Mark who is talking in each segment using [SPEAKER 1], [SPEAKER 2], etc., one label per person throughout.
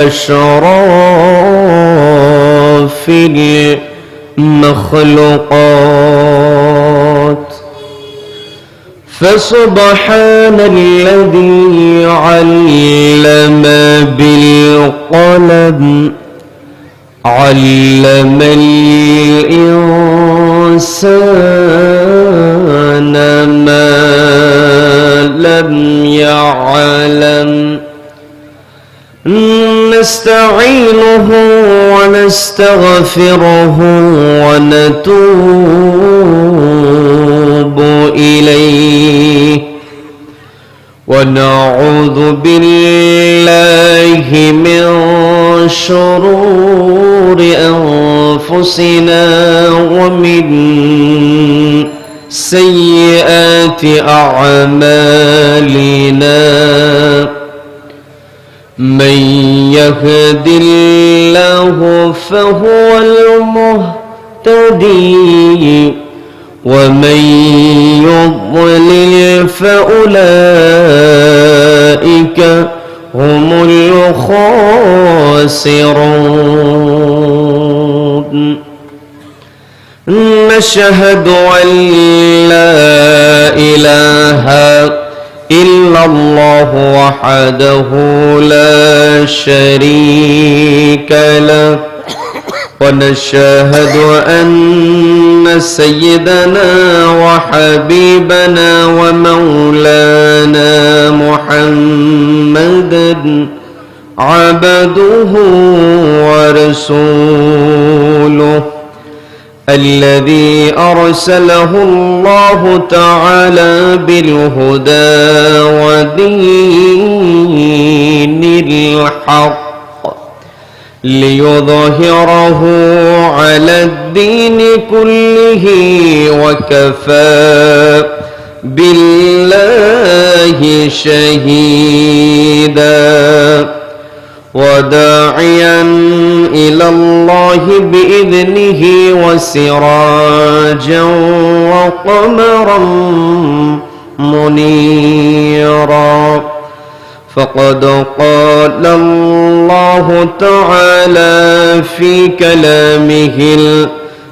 [SPEAKER 1] أشراف المخلوقات. فسبحان الذي علم بالقلم علم الإنسان ما لم يعلم. نستعينه ونستغفره ونتوب إليه ونعوذ بالله من شرور أنفسنا ومن سيئات أعمالنا. من يهد الله فهو المهتدي ومن يضلل فأولئك هم الخاسرون. نشهد أن لا إله إلا الله وحده لا شريك له ونشهد أن سيدنا وحبيبنا ومولانا محمدا عبده ورسوله الذي أرسله الله تعالى بالهدى ودين الحق ليظهره على الدين كله وكفى بالله شهيدا. وداعيا إلى الله بإذنه وسراجا وقمرا منيرا. فقد قال الله تعالى في كلامه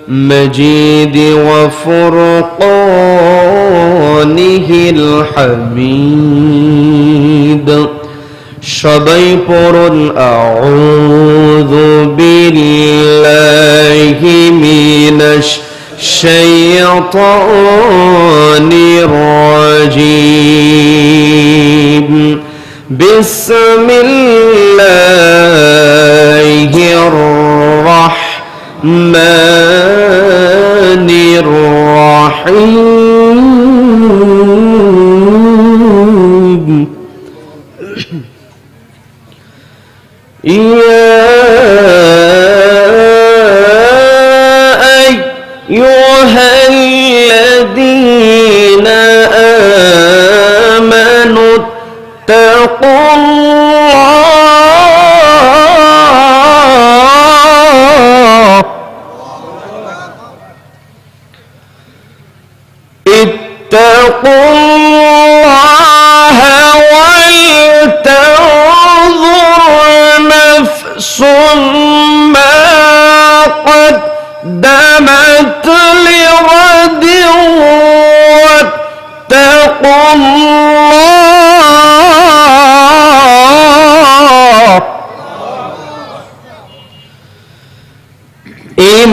[SPEAKER 1] المجيد وفرقانه الحميد. সবাই পড়ুন আউযু বিল্লাহি মিনাশ শাইতানির রাজীম। বিসমিল্লাহির রাহমানির রাহিম। يا أيها الذين آمنوا اتقوا الله اتقوا الله ولتنظر نفس ما قدمت لغد واتقوا الله إن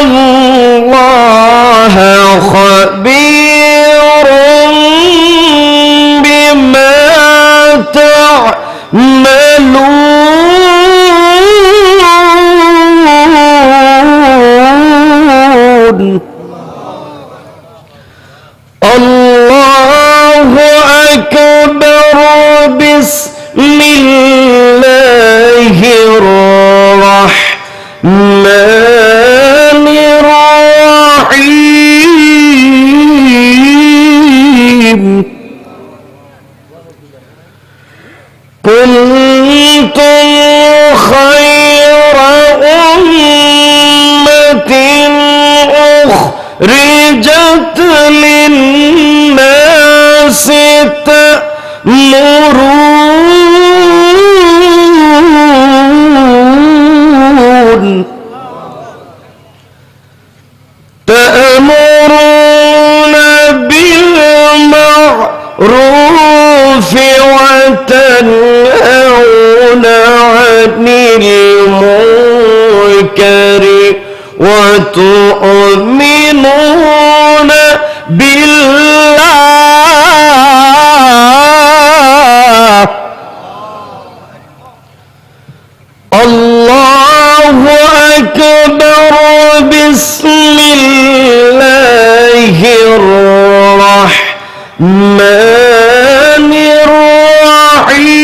[SPEAKER 1] الله خبير بما تعملون. الله أكبر. بسم الله الرحمن الرحيم. كنتم خير أمة أخرجت للناس تأمرون أكبر بسم الله الرحمن الرحيم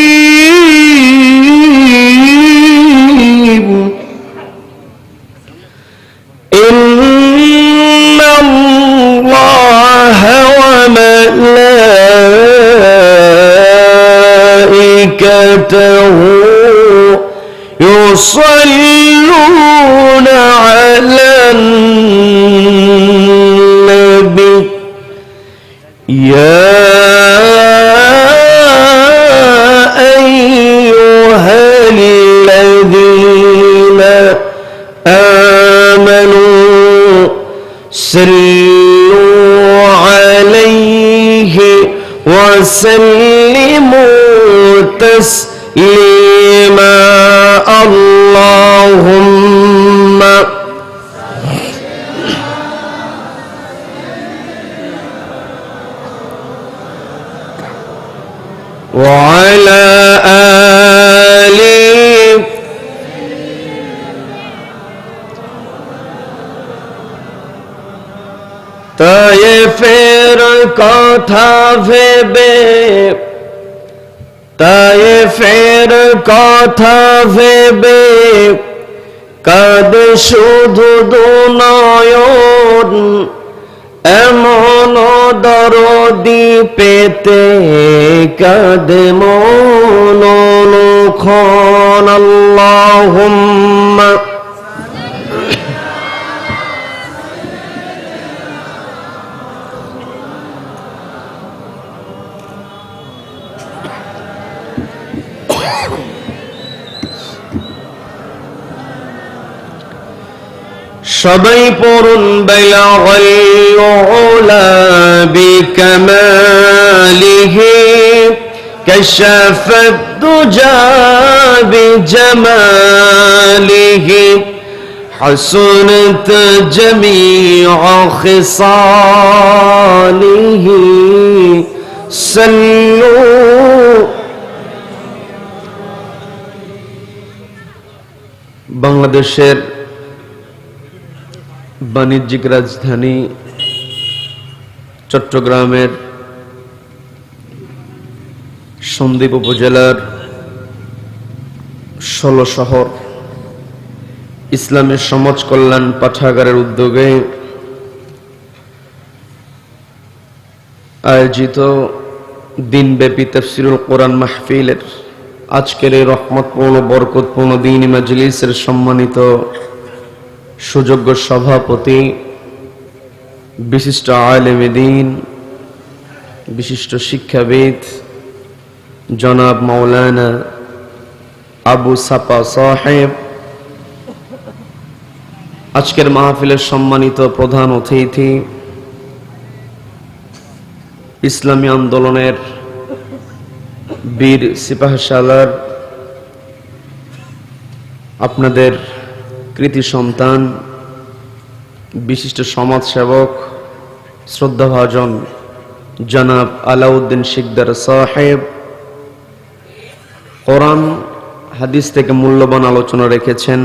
[SPEAKER 1] إن الله وملائكته يصلون على النبي يا أيها الذين آمنوا صلوا عليه وسلموا تسليما اللهم وعلى آله তায়েফের কথা ভেবে তায়েফের কথা ভেবে কাঁদে শুধু দুনয়ন এমন দরদি পেতে কাঁদে মন অনুক্ষণ আল্লাহুম্মা সবাই পড়ুন বালাগাল উলা বিকামালিহি কাশাফাদ দুজা বিজামালিহি হাসনাত জামিউ খিসালিহি সাল্লু বাংলাদেশের বাণিজ্যিক রাজধানী চট্টগ্রামের সন্দ্বীপ উপজেলার ১৬ শহর ইসলামের সমাজ কল্যাণ পাঠাগারের উদ্যোগে আয়োজিত দিনব্যাপী তাফসীরুল কোরআন মাহফিলের আজকের এই রহমতপূর্ণ বরকতপূর্ণ দ্বীনি মাজলিসের সম্মানিত সুযোগ্য সভাপতি বিশিষ্ট আলেমে দ্বীন বিশিষ্ট শিক্ষাবিদ জনাব মাওলানা আবু সাপা সাহেব, আজকের মাহফিলের সম্মানিত প্রধান অতিথি, ইসলামী আন্দোলনের বীর সিপাহসালার আপনাদের কৃতি সন্তান, বিশিষ্ট সমাজসেবক শ্রদ্ধাভাজন জনাব আলাউদ্দিন শিকদার সাহেব কোরআন হাদিস থেকে মূল্যবান আলোচনা রেখেছেন।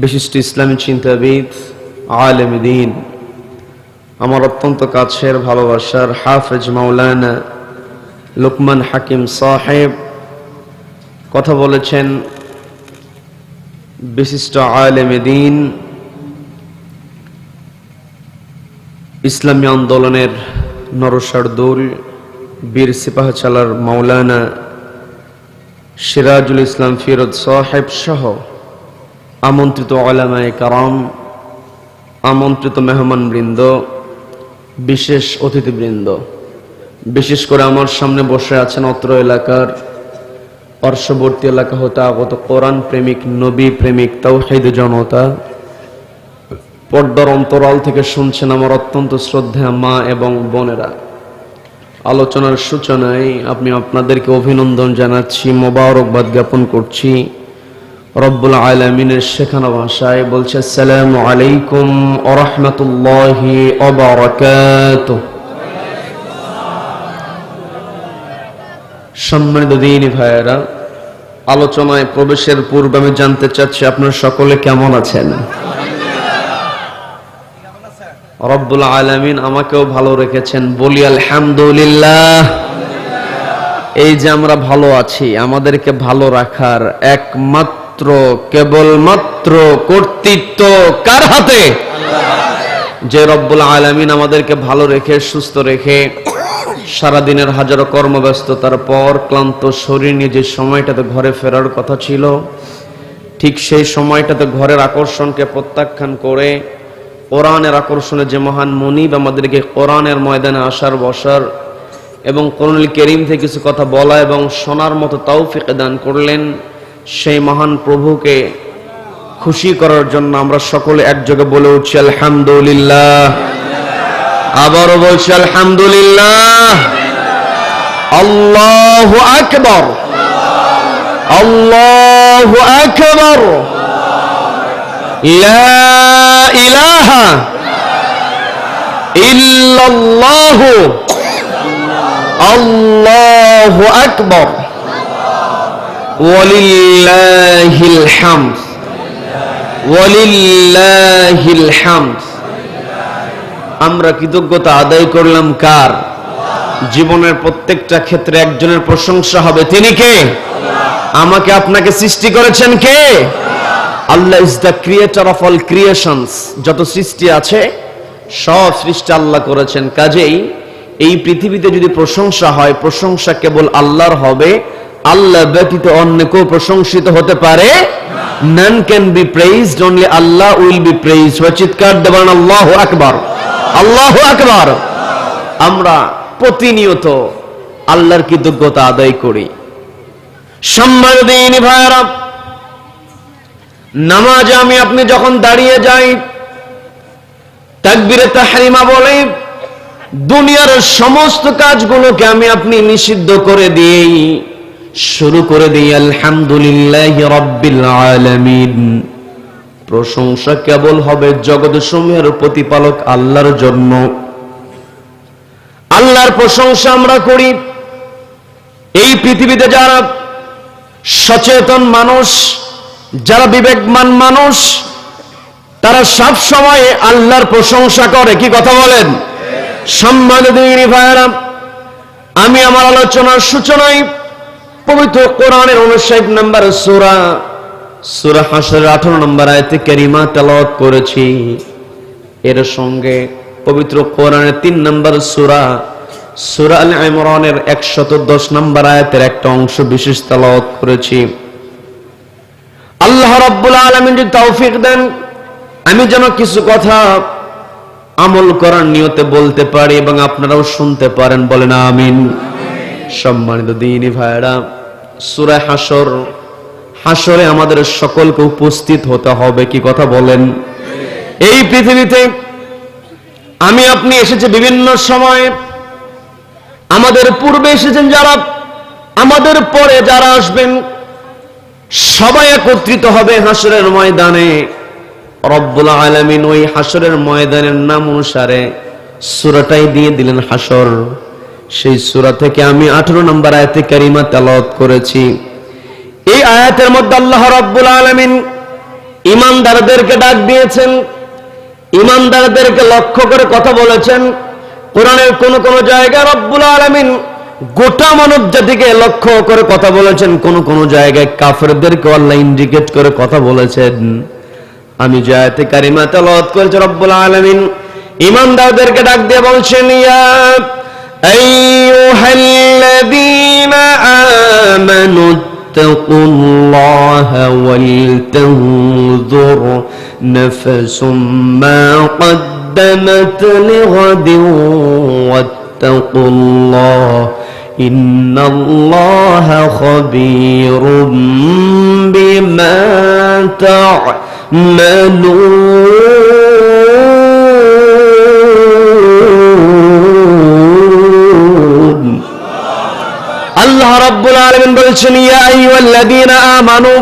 [SPEAKER 1] বিশিষ্ট ইসলামী চিন্তাবিদ আলেম দ্বীন, আমার অত্যন্ত কাছের ভালোবাসার হাফেজ মাওলানা লুকমান হাকিম সাহেব কথা বলেছেন। বিশিষ্ট আলেমে দ্বীন, ইসলামী আন্দোলনের নরসারদুল বীর সিপাহসালার মাওলানা সিরাজুল ইসলাম ফিরোজ সাহেব সহ আমন্ত্রিত উলামায়ে কেরাম, আমন্ত্রিত মেহমানবৃন্দ, বিশেষ অতিথিবৃন্দ, বিশেষ করে আমার সামনে বসে আছেন অত্র এলাকার পার্শ্ববর্তী এলাকা হতে আগত কোরআন প্রেমিক, নবী প্রেমিক, তাওহীদ জনতা, পর্দার অন্তরাল থেকে শুনছেন আমার অত্যন্ত শ্রদ্ধেয় মা এবং বোনেরা। আলোচনার সূচনায় আমি আপনাদেরকে অভিনন্দন জানাচ্ছি, মোবারকবাদ জ্ঞাপন করছি। রব্বুল আলামিনের শেখানো ভাষায় বলছে, আসসালামু আলাইকুম ওয়া রাহমাতুল্লাহি ওয়া বারাকাতুহু। সম্মানিত দ্বীনি ভাইয়েরা, আলোচনায় প্রবেশের পূর্বে আমি জানতে চাচ্ছি আপনারা সকলে কেমন আছেন? রব্বুল আলামিন আমাকেও ভালো রেখেছেন, বলি আলহামদুলিল্লাহ। এই যে আমরা ভালো আছি, আমাদেরকে ভালো রাখার একমাত্র কেবলমাত্র কর্তৃত্ব কার হাতে? যে রব্বুল আলামিন আমাদেরকে ভালো রেখে সুস্থ রেখে সারাদিনের হাজারো কর্মব্যস্ততার পর ক্লান্ত শরীর নিয়ে যে সময়টাতে ঘরে ফেরার কথা ছিল, ঠিক সেই সময়টাতে ঘরের আকর্ষণকে প্রত্যাখ্যান করে কোরআনের আকর্ষণে যে মহান মুনিব আমাদেরকে কোরআনের ময়দানে আসার বসার এবং কোরআনুল কারীম থেকে কিছু কথা বলা এবং শোনার মতো তৌফিক দান করলেন, সেই মহান প্রভুকে খুশি করার জন্য আমরা সকলে একযোগে বলে উঠছি আলহামদুলিল্লাহ। আবারও বলছি আলহামদুলিল্লাহ। আল্লাহু আকবার, আল্লাহু আকবার, লা ইলাহা ইল্লাল্লাহু, আল্লাহু আকবার, ওয়ালিল্লাহিল হামদ, ওয়ালিল্লাহিল হামদ। আমরা কৃতজ্ঞতা আদায় করলাম কার? জীবনের প্রত্যেকটা ক্ষেত্রে একজনের প্রশংসা হবে, তিনি কে? আমাকে আপনাকে সৃষ্টি করেছেন কে? Allah is the creator of all creations. যত সৃষ্টি আছে সব সৃষ্টি আল্লাহ করেছেন। কাজেই এই পৃথিবীতে যদি প্রশংসা হয়, প্রশংসা কেবল আল্লাহর হবে, আল্লাহ ব্যতীত অন্য কেউ প্রশংসিত হতে পারে। None can be praised, only Allah will be praised. চিৎকার দেবেন আল্লাহু আকবার, আল্লাহু আকবার। আমরা প্রতিনিয়ত আল্লাহর কৃতজ্ঞতা আদায় করি। সম্মানিত দিনী ভাইরা, নামাজে আমি আপনি যখন দাঁড়িয়ে যাই, তাকবীরে তাহরিমা বলে দুনিয়ার সমস্ত কাজগুলোকে আমি আপনি নিষিদ্ধ করে দিই, শুরু করে দিই আলহামদুলিল্লাহি রাব্বিল আলামিন। প্রশংসা কেবল হবে জগৎসমূহের প্রতিপালক আল্লাহর জন্য। আল্লাহর প্রশংসা আমরা করি। এই পৃথিবীতে যারা সচেতন মানুষ, যারা বিবেকমান মানুষ, তারা সব সময় আল্লাহর প্রশংসা করে। কি কথা বলেন? সম্মানিত দিনী ভাইরা, আমি আমার আলোচনার সূচনায় পবিত্র কোরআনের 59 নম্বর সূরা হাশরের 18 নম্বর আয়াতে কারিমা তেলাওয়াত করেছি। এর সঙ্গে পবিত্র কোরআনের 3 নম্বর সূরা আল ইমরানের 110 নম্বর আয়াতের একটা অংশ বিশেষ তেলাওয়াত করেছি। আল্লাহ রাব্বুল আলামিন যদি তৌফিক দেন, আমি যেন কিছু কথা আমল করার নিয়তে বলতে পারি এবং আপনারাও শুনতে পারেন, বলেন আমিন। সম্মানিত দিনী ভাইরা, সূরা হাশরে আমাদের সকলকে উপস্থিত হতে হবে। কি কথা বলেন? এই পৃথিবীতে আমি আপনি এসেছে বিভিন্ন সময়ে, আমাদের পূর্বে এসেছেন যারা, আমাদের পরে যারা আসবেন, সবাই একত্রিত হবে হাশরের ময়দানে। রব্বুল আলামিন ওই হাশরের ময়দানের নাম অনুসারে সূরাটাই দিয়ে দিলেন হাশর। সেই সূরা থেকে আমি 18 নম্বর আয়াতে কারিমা তেলাওয়াত করেছি। এই আয়াতের মধ্যে আল্লাহ রাব্বুল আলামিন ঈমানদারদেরকে ডাক দিয়েছেন, ঈমানদারদেরকে লক্ষ্য করে কথা বলেছেন। কোরআনের কোন কোন জায়গায় রব্বুল আলামিন গোটা মানব জাতিকে লক্ষ্য করে কথা বলেছেন, কোন কোন জায়গায় কাফেরদেরকে আল্লাহ ইন্ডিকেট করে কথা বলেছেন। আমি যে আয়াতে কারিমা তেলাওয়াত করেছি, রব্বুল আলামিন ঈমানদারদেরকে ডাক দিয়ে বলছেন, ইয়া আইয়ুহাল্লাযীনা আমানু তাকুল্লাহা ওয়াল তানজুর নাফসুম মা قدمت لغد واتقوا الله إن الله خبير بما تعملون আল্লাহ রাব্বুল আলামিন বলছেন, ইয়া আইয়ুহাল্লাযীনা আমানু,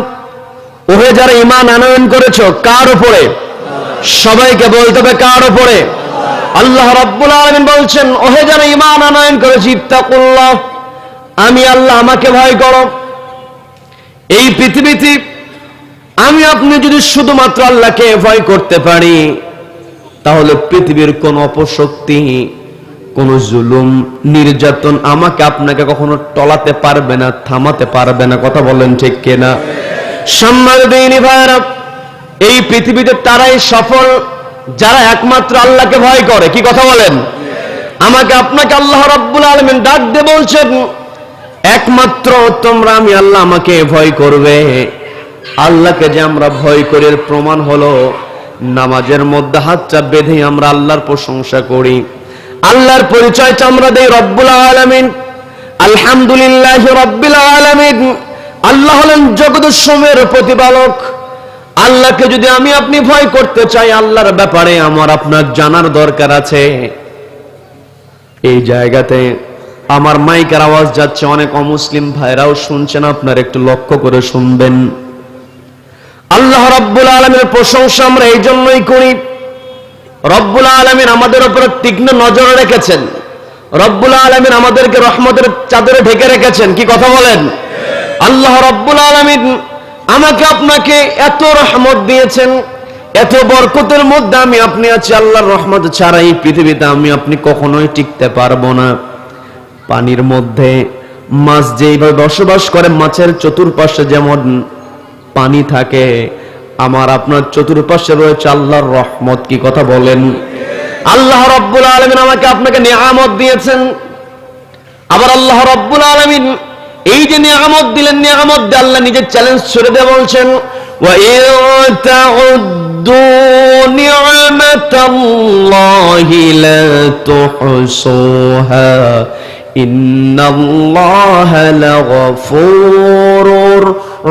[SPEAKER 1] ওহে যারা ঈমান আনয়ন করেছো। কার উপরে? সবাইকে বলতে হবে কার উপরে? আল্লাহ রাব্বুল আলামিন বলছেন, ওহে যারা ঈমান আনয়ন করেছে, ইত্তাকুল্লাহ, আমি আল্লাহ আমাকে ভয় করো। এই পৃথিবীতে আমি আপনি যদি শুধুমাত্র আল্লাহকে ভয় করতে পারি, তাহলে পৃথিবীর কোন অপশক্তি, কোন জুলুম, নির্যাতন আমাকে আপনাকে কখনো টলাতে পারবে না, থামাতে পারবে না। কথা বলেন ঠিক কিনা? সম্মানিত ভাইরা, এই পৃথিবীতে তারাই সফল যারা একমাত্র আল্লাহকে ভয় করে। কি কথা বলেন? আমাকে আপনাকে আল্লাহ রাব্বুল আলামিন ডাক দিয়ে বলছেন, একমাত্র তোমরা আমি আল্লাহ আমাকে ভয় করবে। আল্লাহকে যে আমরা ভয় করি এর প্রমাণ হলো নামাজের মধ্যে হাতটা বেঁধে আমরা আল্লাহর প্রশংসা করি, আল্লাহর পরিচয়টা আমরা দেই রব্বুল আলামিন, আলহামদুলিল্লাহি রাব্বিল আলামিন। আল্লাহ হলেন জগতের সমূহের প্রতিপালক। আল্লাহকে যদি আমি আপনি ভয় করতে চাই, আল্লাহর ব্যাপারে আমার আপনার জানার দরকার আছে। এই জায়গাতে আমার মাইকের আওয়াজ যাচ্ছে, অনেক অমুসলিম ভাইরাও শুনছেন, আপনারা একটু লক্ষ্য করে শুনবেন। আল্লাহ রাব্বুল আলামিনের প্রশংসা আমরা এই জন্যই করি, রব্বুল আলামিন আমাদের উপর তীক্ষ্ণ নজর রেখেছেন, রব্বুল আলামিন আমাদেরকে রহমতের চাদরে ঢেকে রেখেছেন। কি কথা বলেন? আল্লাহ রাব্বুল আলামিন আমাকে আপনাকে এত রহমত দিয়েছেন, এত বরকতের মধ্যে আমি আপনি আছি। আল্লাহর রহমত ছাড়া এই পৃথিবীতে আমি আপনি কখনোই টিকতে পারবো না। পানির মধ্যে মাছ যেভাবে বসবাস করে, মাছের চতুর্পাশে যেমন পানি থাকে, আমার আপনার চতুর্পাশে রয়েছে আল্লাহর রহমত। কি কথা বলেন? আল্লাহ রাব্বুল আলামিন আমাকে আপনাকে নিয়ামত দিয়েছেন। আবার আল্লাহ রাব্বুল আলামিন এই যে নিয়ামত দিলেন, নিয়ামত দিয়ে আল্লাহ নিজের চ্যালেঞ্জ ছুড়ে দিয়ে বলছেন, ওয়া ইন তাউদ্দু নি'মাতাল্লাহি লা তুহসুহা ইন্নাল্লাহা লাগফুরুর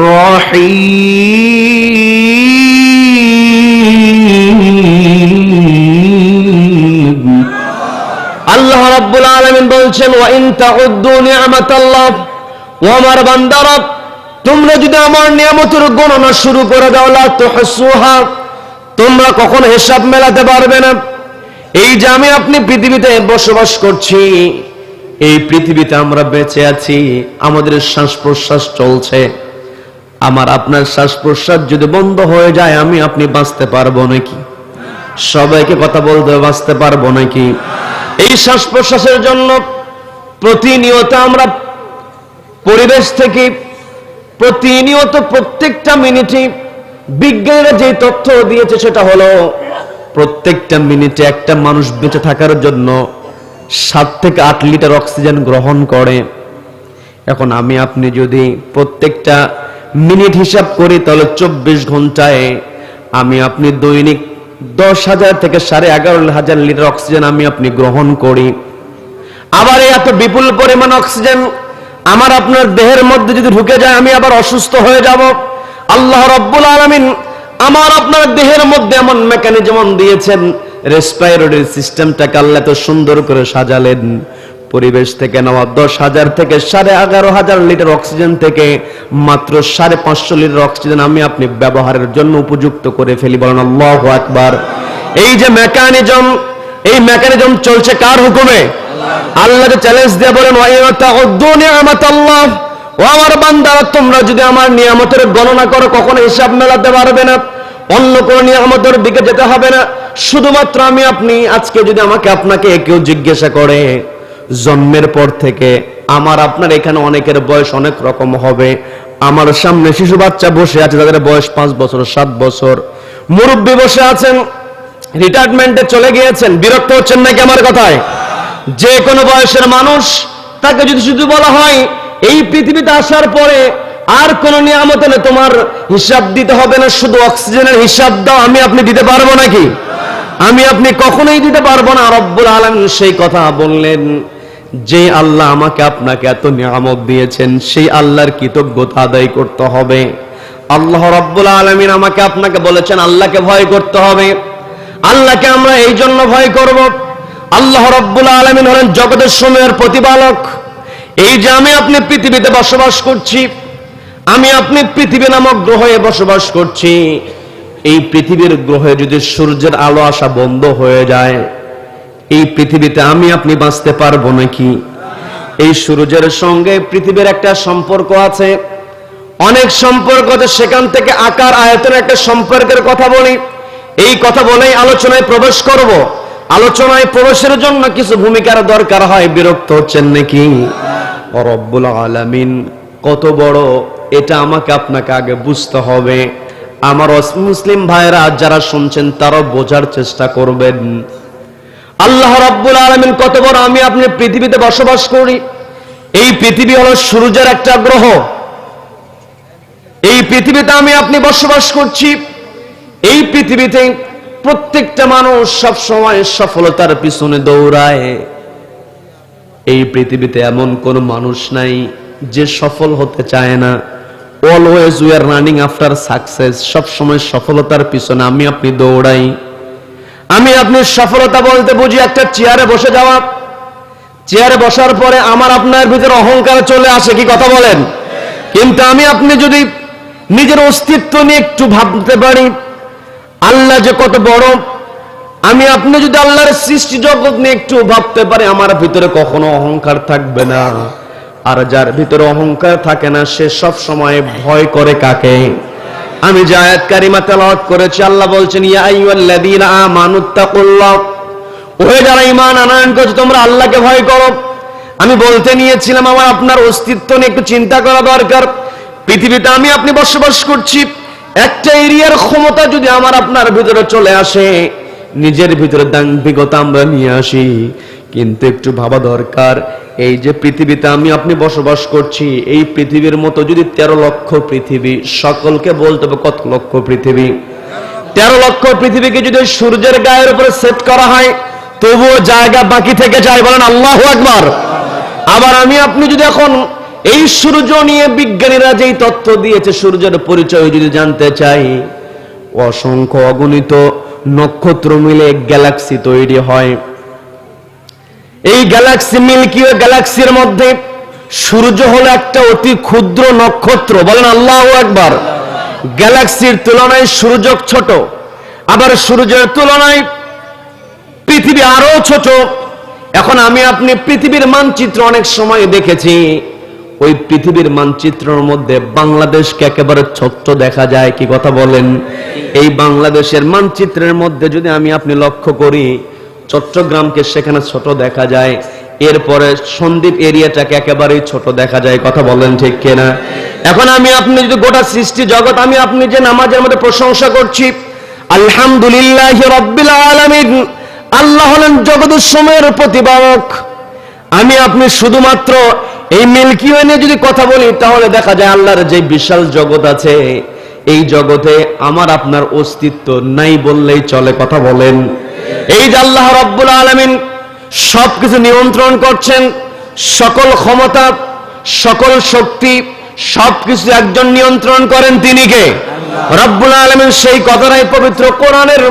[SPEAKER 1] রহিম। আল্লাহ রাব্বুল আলামিন বলছেন, ওয়া ইন তাউদ্দু নি'মাতাল্লাহ, ও আমার বান্দারা, তোমরা যদি আমার নিয়ামতের গণনা শুরু করে দাও, লা তুহসুহা, তোমরা কখনো হিসাব মেলাতে পারবে না। এই যে আমি আপনি পৃথিবীতে বসবাস করছি, এই পৃথিবীতে আমরা বেঁচে আছি, আমাদের শ্বাস প্রশ্বাস চলছে। আমার আপনার শ্বাস প্রশ্বাস যদি বন্ধ হয়ে যায়, আমি আপনি বাঁচতে পারবো নাকি? সবাইকে কথা বলতে, বাঁচতে পারবো নাকি? এই শ্বাস প্রশ্বাসের জন্য প্রতিনিয়ত আমরা পরিবেশ থেকে প্রতিনিয়ত প্রত্যেকটা মিনিটে বিজ্ঞানীরা যে তথ্য দিয়েছে সেটা হলো, প্রত্যেকটা মিনিটে একটা মানুষ বেঁচে থাকার জন্য 7 থেকে 8 লিটার অক্সিজেন গ্রহণ করে। এখন আমি আপনি যদি প্রত্যেকটা মিনিট হিসাব করি, তাহলে 24 ঘন্টায় আমি আপনি দৈনিক 10,000 থেকে 11,500 লিটার অক্সিজেন আমি আপনি গ্রহণ করি। আবার এই এত বিপুল পরিমাণ অক্সিজেন আমার আপনার দেহের মধ্যে যদি ঢুকে যায়, আমি আবার অসুস্থ হয়ে যাব। আল্লাহ রাব্বুল আলামিন আমার আপনার দেহের মধ্যে এমন মেকানিজম দিয়েছেন, রেসপিরেটরি সিস্টেমটাকে আল্লাহ তো সুন্দর করে সাজালেন। পরিবেশ থেকে নেওয়া 10,000 থেকে 11,500 লিটার অক্সিজেন থেকে মাত্র 550 লিটার অক্সিজেন আমি আপনি ব্যবহারের জন্য উপযুক্ত করে ফেলি। বলেন আল্লাহু আকবার। এই যে মেকানিজম, এই মেকানিজম চলছে কার হুকুমে? আল্লাহকে চ্যালেঞ্জ দিয়ে বলেন, ওয়া ইন তাউদ্দু নি'মাতাল্লাহ, ও আমার বান্দারা, তোমরা যদি আমার নিয়ামতের গণনা করো, কখনো হিসাব মেলাতে পারবে না। অন্য কোন নিয়ামতের দিকে যেতে হবে না, শুধুমাত্র আমি আপনি। আজকে যদি আমাকে আপনাকে কেউ জিজ্ঞাসা করে, জন্মের পর থেকে আমার আপনার এখানে অনেকের বয়স অনেক রকম হবে। আমার সামনে শিশু বাচ্চা বসে আছে, তাদের বয়স 5 বছর, 7 বছর। মুরব্বী বসে আছেন, রিটায়ারমেন্টে চলে গিয়েছেন। বিরক্ত হচ্ছেন নাকি আমার কথায়? যে কোনো বয়সের মানুষ, তাকে যদি শুধু বলা হয় এই পৃথিবীতে আসার পরে আর কোন নিয়ামত নেই, তোমার হিসাব দিতে হবে না, শুধু অক্সিজেনের হিসাব দাও, আমি আপনি দিতে পারবো নাকি? আমি আপনি কখনোই দিতে পারবো না। রব্বুল আলামিন সেই কথা বললেন, যে আল্লাহ আমাকে আপনাকে এত নিয়ামত দিয়েছেন, সেই আল্লাহর কৃতজ্ঞতা আদায় করতে হবে। আল্লাহ রব্বুল আলামিন আমাকে আপনাকে বলেছেন আল্লাহকে ভয় করতে হবে। আল্লাহকে আমরা এই জন্য ভয় করব, আল্লাহ রব্বুল আলামিন হলেন জগতের সমূহের প্রতিপালক। এই যে আমি আপনি পৃথিবীতে বসবাস করছি, আমি আপনি পৃথিবী নামক গ্রহে বসবাস করছি। এই পৃথিবীর গ্রহে যদি সূর্যের আলো আসা বন্ধ হয়ে যায়, এই পৃথিবীতে আমি আপনি বাঁচতে পারবো নাকি? এই সূর্যের সঙ্গে পৃথিবীর একটা সম্পর্ক আছে। অনেক সম্পর্ক আছে, সেখান থেকে আকার আয়তনের একটা সম্পর্কের কথা বলি। এই কথা বলেই আলোচনায় প্রবেশ করব। আলোচনায় প্রবেশের জন্য কিছু ভূমিকার দরকার হয়। বিরক্ত হচ্ছেন নাকি? রব্বুল আলামিন কত বড়, এটা আমাকে আপনাকে আগে বুঝতে হবে। আমার মুসলিম ভাইরা যারা শুনছেন তারাও বোঝার চেষ্টা করবেন। আল্লাহ রাব্বুল আলামিন কত বড়। আমি আপনি পৃথিবীতে বসবাস করি। এই পৃথিবী হলো সূর্যের একটা গ্রহ। এই পৃথিবীতে আমি আপনি বসবাস করছি। এই পৃথিবীতে প্রত্যেকটা মানুষ সব সময় সফলতার পিছনে দৌড়ায়। এই পৃথিবীতে এমন কোন মানুষ নাই যে সফল হতে চায় না। Always we are running after success. সব সময় সফলতার পিছনে আমি আপনি দৌড়াই। আমি আপনি সফলতা বলতে বুঝি একটা চেয়ারে বসে যাওয়া। চেয়ারে বসার পরে আমার আপনার ভিতরে অহংকার চলে আসে, কি কথা বলেন? কিন্তু আমি আপনি যদি নিজের অস্তিত্ব নিয়ে একটু ভাবতে পারি, আল্লাহ যে কত বড়, আমি আপনি যদি আল্লাহর সৃষ্টি জগৎ নিয়ে একটু ভাবতে পারি, আমার ভিতরে কখনো অহংকার থাকবে না। আর যার ভিতরে অহংকার থাকে না সে সব সময় ভয় করে কাকে? আমি যে আয়াত কারিমা তেলাওয়াত করেছি, আল্লাহ বলছেন ইয়া আইয়ুহাল্লাযীনা আমানুত্তাকুল্লাহ, ওহে যারা ঈমান আনয়ন করেছো তোমরা আল্লাহকে ভয় করো। আমি বলতে নিয়েছিলাম আমার আপনার অস্তিত্ব নিয়ে একটু চিন্তা করা দরকার। পৃথিবীতে আমি আপনি বসবাস করছি। একটা এরিয়ার ক্ষমতা যদি আমার আপনার ভিতরে চলে আসে, নিজের ভিতরে দাম্ভিকতা আমরা নিয়ে আসি। কিন্তু একটু ভাবা দরকার, এই যে পৃথিবীতে আমি আপনি বসবাস করছি, এই পৃথিবীর মতো যদি 13 লক্ষ পৃথিবী, সকলকে বলতে হবে কত লক্ষ পৃথিবী? 13 লক্ষ পৃথিবীকে যদি সূর্যের গায়ের উপরে সেট করা হয়, তবুও জায়গা বাকি থেকে যায়। বলেন আল্লাহু আকবার। আবার আমি আপনি যদি এখন এই সূর্য নিয়ে বিজ্ঞানীরা যেই তথ্য দিয়েছে, সূর্যের পরিচয় যদি জানতে চাই, অসংখ্য অগণিত নক্ষত্র মিলে গ্যালাক্সি তৈরি হয়। এই গ্যালাক্সি মিল্কি ওয়ে গ্যালাক্সির মধ্যে সূর্য হলো একটা অতি ক্ষুদ্র নক্ষত্র। বলেন আল্লাহু আকবার। গ্যালাক্সির তুলনায় সূর্য ছোট, আবার সূর্যের তুলনায় পৃথিবী আরো ছোট। এখন আমি আপনি পৃথিবীর মানচিত্র অনেক সময় দেখেছি, ওই পৃথিবীর মানচিত্রের মধ্যে বাংলাদেশকে একেবারে ছোট্ট দেখা যায়, কি কথা বলেন? এই বাংলাদেশের মানচিত্রের মধ্যে যদি আমি আপনি লক্ষ্য করি, চট্টগ্রামকে সেখানে ছোট দেখা যায়, এরপরে সন্দ্বীপ এরিয়াটাকে একেবারেই ছোট দেখা যায়, কথা বলেন ঠিক কিনা? এখন আমি আপনি যদি গোটা সৃষ্টি জগৎ, আমি আপনি যে নামাজের মধ্যে প্রশংসা করছি আলহামদুলিল্লাহি রাব্বিল আলামিন, আল্লাহ হলেন জগতের সময়ের প্রতিপালক। আমি আপনি শুধুমাত্র এই মিল্কি ওয়ে নিয়ে যদি কথা বলি, তাহলে দেখা যায় আল্লাহর যে বিশাল জগৎ আছে, এই জগতে আমার আপনার অস্তিত্ব নাই বললেই চলে, কথা বলেন। এই যে আল্লাহ রাব্বুল আলামিন সবকিছু নিয়ন্ত্রণ করছেন, সকল ক্ষমতা, সকল শক্তি, সবকিছু একজন নিয়ন্ত্রণ করেন, তিনি কে? রাব্বুল আলামিন। সেই কথাটাই পবিত্র কোরআনের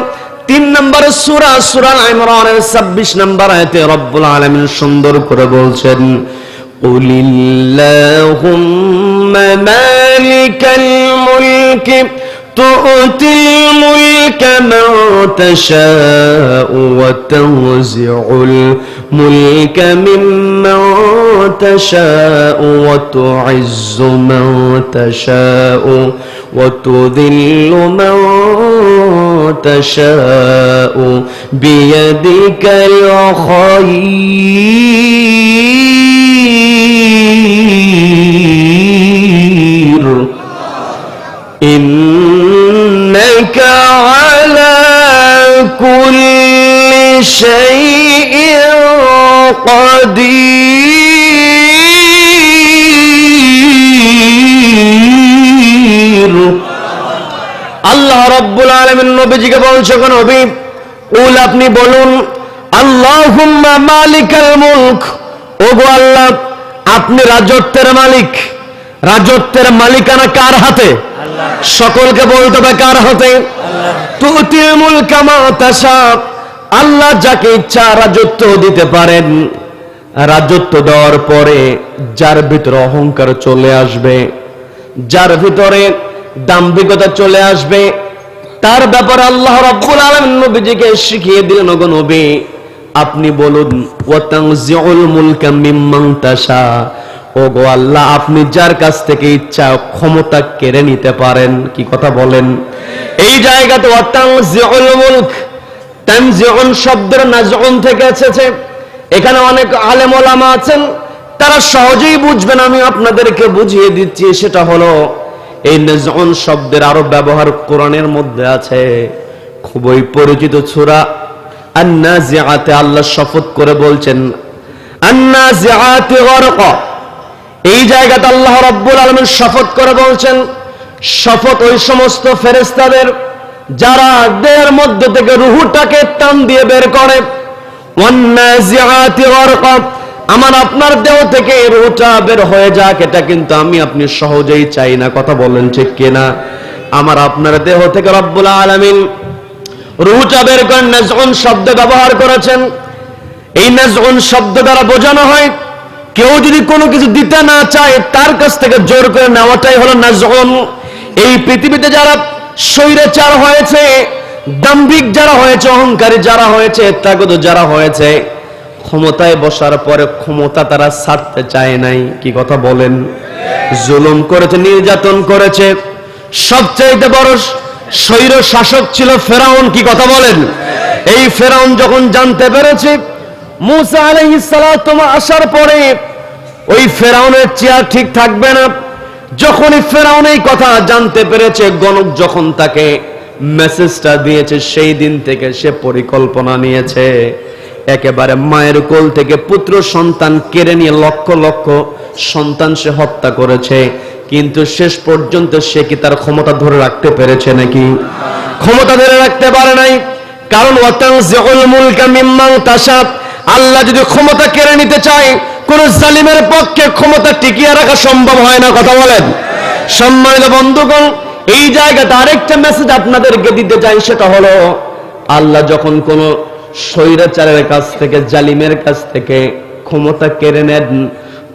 [SPEAKER 1] 3 নম্বর সূরা সূরা ইমরানের 26 নম্বর আয়াতে রব্বুল আলামিন সুন্দর করে বলছেন, কুলিল্লাহুম্মা মালিকাল মুলকি তু'তিল মুলকা মান তাশাউ ওয়া তানজিউল মুলকা মিম্মান তাশাউ ওয়া তু'ইজ্জু মান তাশাউ ওয়া তুযিল্লু মান تشاء بيدك الخير إنك على كل شيء قدير। আল্লাহ রাব্বুল আলামিন নবীজিকে বলছে, কোন নবী উল আপনি বলুন আল্লাহুম্মা মালিকাল মুলক, ওগো আল্লাহ আপনি রাজত্বের মালিক। রাজত্বের মালিকানা কার হাতে? আল্লাহ। সকলকে বলতে হবে কার হাতে? আল্লাহ। তুতিল মুলকা মা তাশা, আল্লাহ যাকে ইচ্ছা রাজত্ব দিতে পারেন। রাজত্ব দেওয়ার পরে যার ভিতরে অহংকার চলে আসবে, যার ভিতরে দাম্ভিকতা চলে আসবে, তার ব্যাপারে আল্লাহ রাব্বুল আলামিন নবীজিকে শিখিয়ে দিলেন, ওগো নবী আপনি বলুন ওয়া তানজিউল মুলকা মিম্মান তাশা, ও গো আল্লাহ, আপনি যার কাছ থেকে ইচ্ছা ক্ষমতা কেড়ে নিতে পারেন। কি কথা বলেন? এই জায়গাতে ওয়াতানজিউল মুলক, তানজিউন শব্দের নাজউন থেকে এসেছে। এখানে অনেক আলেম ওলামা আছেন, তারা সহজেই বুঝবেন, আমি আপনাদেরকে বুঝিয়ে দিচ্ছি। সেটা হলো এই নাজউন শব্দের আরো ব্যবহার কোরআনের মধ্যে আছে। খুবই পরিচিত সূরা আন-নাজিআতে আল্লাহ শপথ করে বলছেন আন-নাজিআতি গরকা। এই জায়গাতে আল্লাহ রাব্বুল আলামিন শপথ করে বলছেন, শপথ ওই সমস্ত ফেরেশতাদের যারা দেহের মধ্যে থেকে রূহটাকে টান দিয়ে বের করে। ওয়ান-নাজিআতি গরকা, আমার আপনার দেহ থেকে রূহটা বের হয়ে যাক, এটা কিন্তু আমি আপনি সহজেই চাই না। কথা বলেন ঠিক কিনা? আমার আপনার দেহ থেকে রব্বুল আলামিন রূহটা বের করে নাজউন শব্দ ব্যবহার করেছেন। এই নাজউন শব্দ দ্বারা বোঝানো হয় কেউ যদি কোনো কিছু দিতে না চায় তার কাছ থেকে জোর করে নেওয়াটাই হলো নাজউন। এই পৃথিবীতে যারা স্বৈরাচার হয়েছে, দাম্ভিক যারা হয়েছে, অহংকারী যারা হয়েছে, ত্যাগত যারা হয়েছে, ক্ষমতায় বসার পরে ক্ষমতা তারা ছাড়তে চায় নাই। কি কথা বলেন? জুলুম করেছে, নির্যাতন করেছে। সবচাইতে বড় স্বৈর শাসক ছিল ফেরাউন। কি কথা বলেন? এই ফেরাউন যখন জানতে পেরেছে মুসা আলাইহিস সালাতু আসার পরে ওই ফেরাউনের চেয়ার ঠিক থাকবে না, যখনই ফেরাউন এই কথা জানতে পেরেছে, গণক যখন তাকে মেসেজটা দিয়েছে, সেই দিন থেকে সে পরিকল্পনা নিয়েছে একেবারে মায়ের কোল থেকে পুত্র সন্তান কেড়ে নিয়ে লক্ষ লক্ষ সন্তান সে হত্যা করেছে। কিন্তু শেষ পর্যন্ত সে কি তার ক্ষমতা ধরে রাখতে পেরেছে নাকি? ক্ষমতা ধরে রাখতে পারে নাই। কারণ ওয়াতানজিউল মুলকা মিম্মান তাশা, আল্লাহ যদি ক্ষমতা কেড়ে নিতে চায় কোন জালিমের পক্ষে ক্ষমতা টিকিয়ে রাখা সম্ভব হয় না। কথা বলেন? সম্মানিত বন্ধুগণ, এই জায়গাতে আরেকটা মেসেজ আপনাদেরকে দিতে চাই, সেটা হলো আল্লাহ যখন কোন স্বৈরাচারের কাছ থেকে, জালিমের কাছ থেকে ক্ষমতা কেড়ে নেন,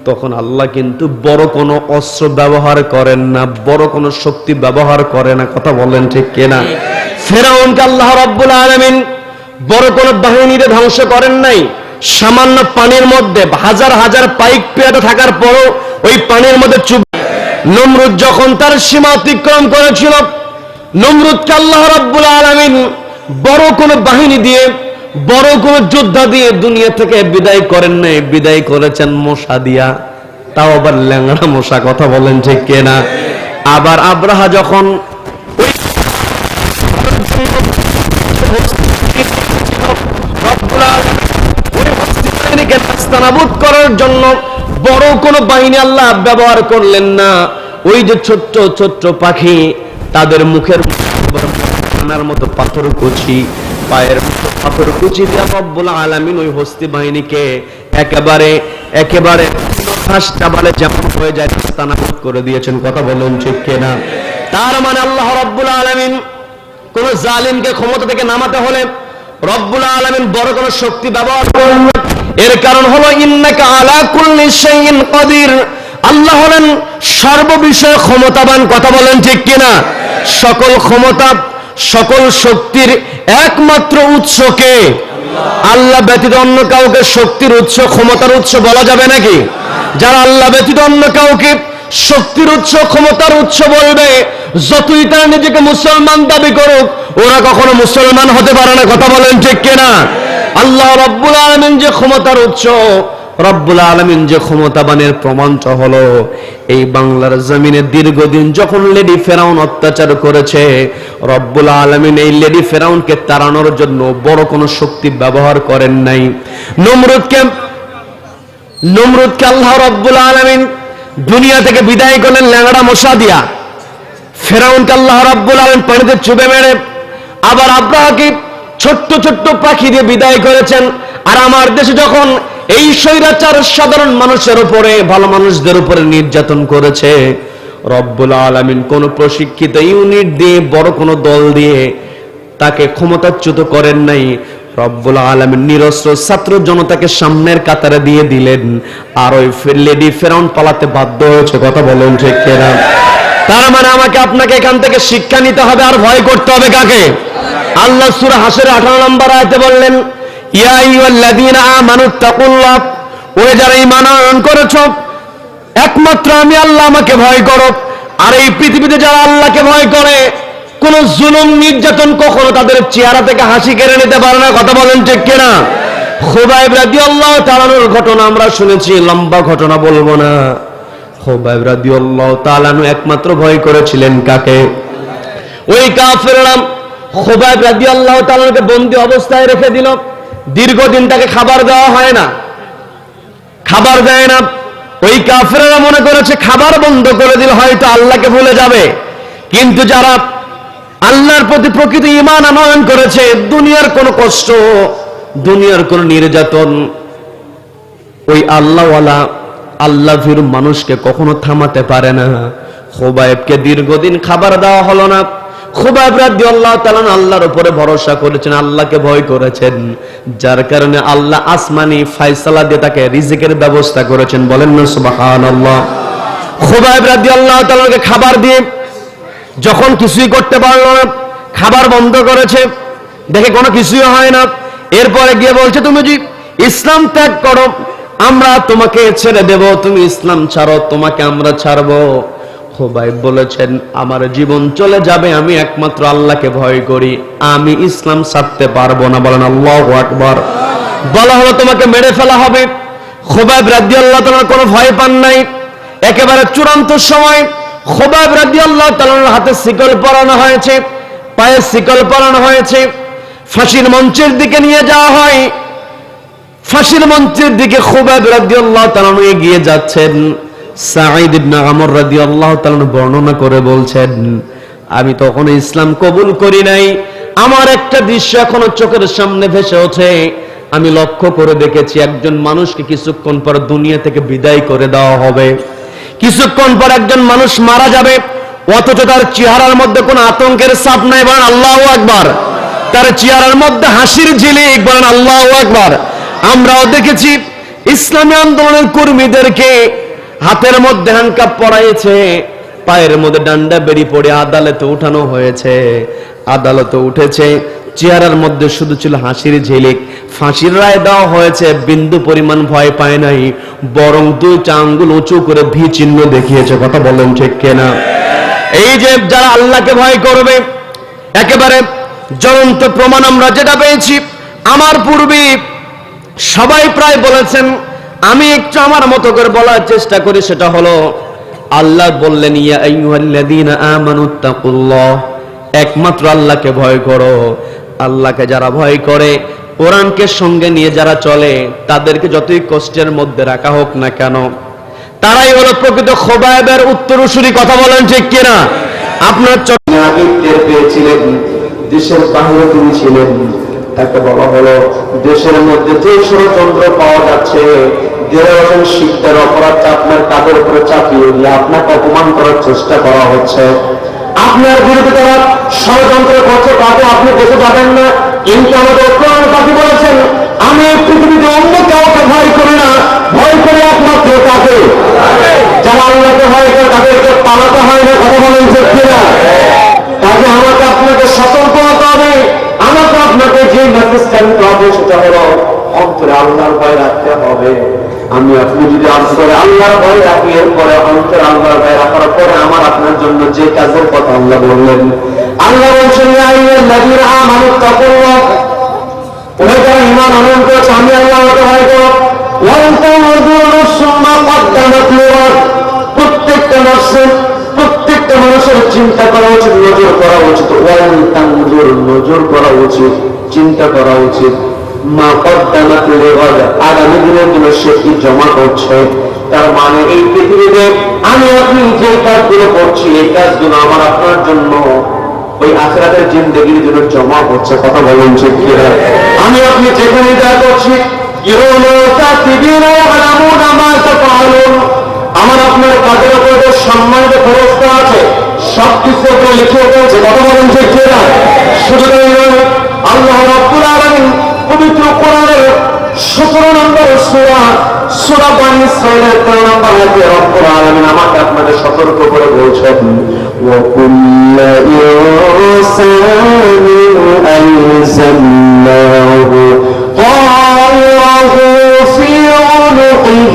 [SPEAKER 1] তখন আল্লাহ কিন্তু বড় কোনো অস্ত্র ব্যবহার করেন না, বড় কোনো শক্তি ব্যবহার করে না। কথা বলেন ঠিক কিনা? ফেরাউনকে আল্লাহ রাব্বুল আলামিন বড় কোনো বাহিনীরে ধ্বংস করেন নাই। সামান্য পানির মধ্যে হাজার হাজার পাইক পেয়াদা থাকার পরও ওই পানির মধ্যে চুপ। নমরুদ যখন তার সীমা অতিক্রম করেছিল, নমরুদকে আল্লাহ রাব্বুল আলামিন বড় কোনো বাহিনী দিয়ে, বড় কোনো যোদ্ধা দিয়ে দুনিয়া থেকে বিদায় করেন নাই, বিদায় করেছেন মশা দিয়া, তাও আবার ল্যাংড়া মশা। কথা বলেন ঠিক কিনা? আবার আব্রাহা যখন নাস্তানাবুদ করার জন্য বড় কোনো বাহিনী আল্লাহ ব্যবহার করলেন না। ওই যে ছোট্ট ছোট্ট পাখি, তাদের মুখের মতো পাথর কুচি, পায়ের মতো পাথর কুচি দিয়ে রব্বুল আলামিন ওই হস্তি বাহিনীকে একেবারে একেবারে ফাঁসটা বলে যেমন হয়ে যায় নাস্তানাবুদ করে দিয়েছেন। কথা বলুন ঠিক কিনা? তার মানে আল্লাহ রব্বুল আলামিন কোন জালিমকে ক্ষমতা থেকে নামাতে হলে রব্বুল আলামিন বড় কোনো শক্তি ব্যবহার করেন না। এর কারণ হলো ইন্নাকা আলা কুল্লি শাইইন কাদির, আল্লাহ হলেন সর্ববিষয়ে ক্ষমতাবান। কথা বলেন ঠিক কিনা? সকল ক্ষমতা, সকল শক্তির একমাত্র উৎসকে আল্লাহ ব্যতীত অন্য কাউকে শক্তির উৎস, ক্ষমতার উৎস বলা যাবে নাকি? যারা আল্লাহ ব্যতীত অন্য কাউকে শক্তির উৎস, ক্ষমতার উৎস বলবে, যতই তারা নিজেকে মুসলমান দাবি করুক, ওরা কখনো মুসলমান হতে পারে না। কথা বলেন ঠিক কিনা? আল্লাহ রাব্বুল আলামিন যে ক্ষমতার উৎস, রব্বুল আলামিন যে ক্ষমতাবানের প্রমাণটা হলো এই বাংলার জমিনে দীর্ঘদিন যখন লেডি ফেরাউন অত্যাচার করেছে, রব্বুল আলামিন এই লেডি ফেরাউনকে তাড়ানোর জন্য বড় কোনো শক্তি ব্যবহার করেন নাই। নমরুদকে আল্লাহ রব্বুল আলামিন দুনিয়া থেকে বিদায় করলেন ল্যাংড়া মশা দিয়া। ফেরাউনকে আল্লাহ রাব্বুল আলামিন পানিতে চুবে মেরে, আবার আব্রাহাকে ছোট্ট ছোট্ট পাখি দিয়ে বিদায় করেছেন। আর আমার দেশে যখন এই স্বৈরাচার সাধারণ মানুষের উপরে, ভালো মানুষদের উপরে নির্যাতন করেছে, রব্বুল আলামিন কোন প্রশিক্ষিত ইউনিট দিয়ে, বড় কোন দল দিয়ে তাকে ক্ষমতাচ্যুত করেন নাই। রব্বুল আলামিন নিরস্ত্র ছাত্র জনতাকে সামনের কাতারে দিয়ে দিলেন, আর ওই লেডি ফেরাউন পালাতে বাধ্য হয়েছে। কথা বলুন ঠিক কিনা? তার মানে আমাকে আপনাকে এখান থেকে শিক্ষা নিতে হবে, আর ভয় করতে হবে কাকে? আল্লাহ সূরা হাসরের 18 নম্বর আয়াতে বললেন, ইয়া আইয়ুহাল্লাযীনা আমানুত্তাকুল্লাহ, ওরে যারা ঈমান আনয়ন করেছো, একমাত্র আমি আল্লাহ, আমাকে ভয় করো। আর এই পৃথিবীতে যারা আল্লাহকে ভয় করে, কোন জুলুম নির্যাতন কখনো তাদের চেহারা থেকে হাসি কেড়ে নিতে পারে না। কথা বলেন ঠিক কিনা? খুবাইব রাদিয়াল্লাহু তাআলার ঘটনা আমরা শুনেছি, লম্বা ঘটনা বলবো না। খুবাইব রাদিয়াল্লাহু তাআলা একমাত্র ভয় করেছিলেন কাকে? ওই কাফেররা খুবাইব রাদিয়াল্লাহু তাআলাকে বন্দী অবস্থায় রেখে দিল। দীর্ঘদিন তাকে খাবার দেওয়া হয় না, খাবার দেয় না। ওই কাফেররা মনে করেছে খাবার বন্ধ করে দিলে হয়তো আল্লাহকে ভুলে যাবে। কিন্তু যারা আল্লাহর প্রতি প্রকৃত ঈমান আনয়ন করেছে, দুনিয়ার কোনো কষ্ট, দুনিয়ার কোনো নির্যাতন ওই আল্লাহওয়ালা আল্লাহভীরু মানুষকে কখনো থামাতে পারে না। খুবাইবকে দীর্ঘদিন খাবার দেওয়া হলো না। খুবাইব রাদিয়াল্লাহু তাআলা আল্লাহর উপরে ভরসা করেছেন, আল্লাহকে ভয় করেছেন, যার কারণে আল্লাহ আসমানি ফয়সালা দিয়ে তাকে রিজিকের ব্যবস্থা করেছেন। বলেন না সুবহানাল্লাহ। খুবাইব রাদিয়াল্লাহু তাআলাকে খাবার দিয়ে যখন কিছুই করতে পারলো না, খাবার বন্ধ করেছে, দেখে কোনো কিছুই হয় না। এরপরে গিয়ে বলছে, তুমি যদি ইসলাম ত্যাগ করো আমরা তোমাকে ছেড়ে দেব, তুমি ইসলাম ছাড়ো তোমাকে আমরা ছাড়বো। খুবাইব বলেছেন, আমার জীবন চলে যাবে, আমি একমাত্র আল্লাহকে ভয় করি, আমি ইসলাম ছাড়তে পারবো না। বলেন আল্লাহু আকবার। বলা হলো তোমাকে মেরে ফেলা হবে। খুবাইব রাদিয়াল্লাহু তাআলা কোনো ভয় পান নাই। একেবারে চূড়ান্ত সময় খুবাইব রাদিয়াল্লাহু তাআলার হাতে শিকল পরানো হয়েছে, পায়ে শিকল পরানো হয়েছে, ফাঁসির মঞ্চের দিকে নিয়ে যাওয়া হয়। ফাঁসির মঞ্চের দিকে খুবাইব রাদিয়াল্লাহু তাআলা এগিয়ে যাচ্ছেন। সাঈদ ইবনে আমর রাদিয়াল্লাহু তাআলা বর্ণনা করে বলছেন, আমি তখন ইসলাম কবুল করি নাই। আমার একটা দৃশ্য এখনো চোখের সামনে ভেসে ওঠে। আমি লক্ষ্য করে দেখেছি একজন মানুষকে কিছুক্ষণ পর দুনিয়া থেকে বিদায় করে দেওয়া হবে, কিছুক্ষণ পর একজন মানুষ মারা যাবে, অথচ তার চেহারার মধ্যে কোনো আতঙ্কের ছাপ নাই। বলেন আল্লাহু আকবার। তার চেহারার মধ্যে হাসির ঝিলিক। বলেন আল্লাহু আকবার। আমরাও দেখেছি ইসলামী আন্দোলনের কর্মীদেরকে হাতের মধ্যে হ্যান্ডকাপ পরাইছে, পায়ের মধ্যে ডান্ডা বেরি পড়ে আদালতে উঠানো হয়েছে, আদালতে উঠেছে, চেহারার মধ্যে শুধু ছিল হাসির ঝিলিক। ফাঁসির রায় দেওয়া হয়েছে, বিন্দু পরিমাণ ভয় পায় নাই, বরং দুইটা আঙ্গুল উঁচু করে ভি চিহ্ন দেখিয়েছে। কথা বলেন ঠিক কিনা? এই যে যারা আল্লাহকে ভয় করবে, একেবারে জ্বলন্ত প্রমাণ আমরা যেটা পেয়েছি। আমার পূর্বে সবাই প্রায় বলেছেন, আমি একটু আমার মতো করে বলার চেষ্টা করি। সেটা হলো আল্লাহ বললেন, ইয়া আইয়ুহাল্লাযীনা আমানুত্তাকুল্লাহ, একমাত্র আল্লাহকে ভয় করো। আল্লাহকে যারা ভয় করে, কোরআনকে সঙ্গে নিয়ে যারা চলে, তাদেরকে যতই কষ্টের মধ্যে রাখা হোক না কেন, তারাই হলো প্রকৃত খুবাইবের উত্তরসূরি। কথা বলেন ঠিক কিনা? আপনার আগে টের পেয়েছিলেন, দেশের বাহিরে তিনি ছিলেন, তাকে বলা হলো দেশের মধ্যে যে ষড়যন্ত্র পাওয়া যাচ্ছে, দেড় শিক্ষার অপরাধটা আপনার কাঁধের উপরে চাপিয়ে দিয়ে আপনাকে অপমান করার চেষ্টা করা হচ্ছে। আপনার বিরুদ্ধে তারা ষড়যন্ত্র করছে, তাকে আপনি দেখে যাবেন না। কিন্তু আমাদের কোরআন পাখি বলেছেন, আমি পৃথিবীতে অন্য কাউকে ভয় করি না, ভয় করে একমাত্র তাকে। যারা আল্লাহকে ভয় করে তাদেরকে পালাতে হয় না। কথা বলেন ঠিক কিনা? তাকে আমাকে আপনাকে সতর্ক হতে হবে। আমাকে আপনাকে যে মেসেজটা নিতে হবে সেটা হলো অন্তরে আল্লাহর ভয় রাখতে হবে। আমি আপনি যদি অন্তরে আল্লাহর ভয় রাখি, এরপরে অন্তরে আল্লাহর ভয় রাখার পরে আমার আপনার জন্য যে কাজের কথা আল্লাহ বললেন, আল্লাহ বলছেন, ইয়া আইয়ুহাল্লাযীনা আমানুত্তাকুল্লাহ, ওরা যারা ঈমান আনয়ন করেছে আমি আল্লাহকে ভয় করো। ওয়ালতানজুর নাফসুম মা কদ্দামাত লিগাদ, প্রত্যেকটা মানুষের চিন্তা করা উচিত, নজর করা উচিত। ওয়ালতানজুর, নজর করা উচিত, চিন্তা করা উচিত। মা কদ্দামাত লিগাদ, আগামী দিনের জন্য সে কি জমা করছে। তার মানে এই পৃথিবীতে আমি আপনি যে কাজগুলো করছি, এই কাজগুলো আমার আপনার জন্য ওই আখিরাতের জিন্দেগির জন্য জমা হচ্ছে। কথা বলেন ঠিক কিনা? আমি আপনি যেখানে যা করছি, আমার আপনার কাজের উপর যে সম্মানিত ফেরেশতা আছে, সবকিছু লিখে ফেলছে। কথা বলেন ঠিক কিনা? শুধু আল্লাহ রাব্বুল আলামিন পবিত্র কোরআনের 17 নম্বর সূরা বনী ইসরাঈলের 13 নম্বর আয়াতে রব্বুল আলামিন আমাকে আপনাদের সতর্ক করে বলছেন, ওয়া কুল্লু ইনসানিন আলজামনাহু তায়রাহু
[SPEAKER 2] في عنقه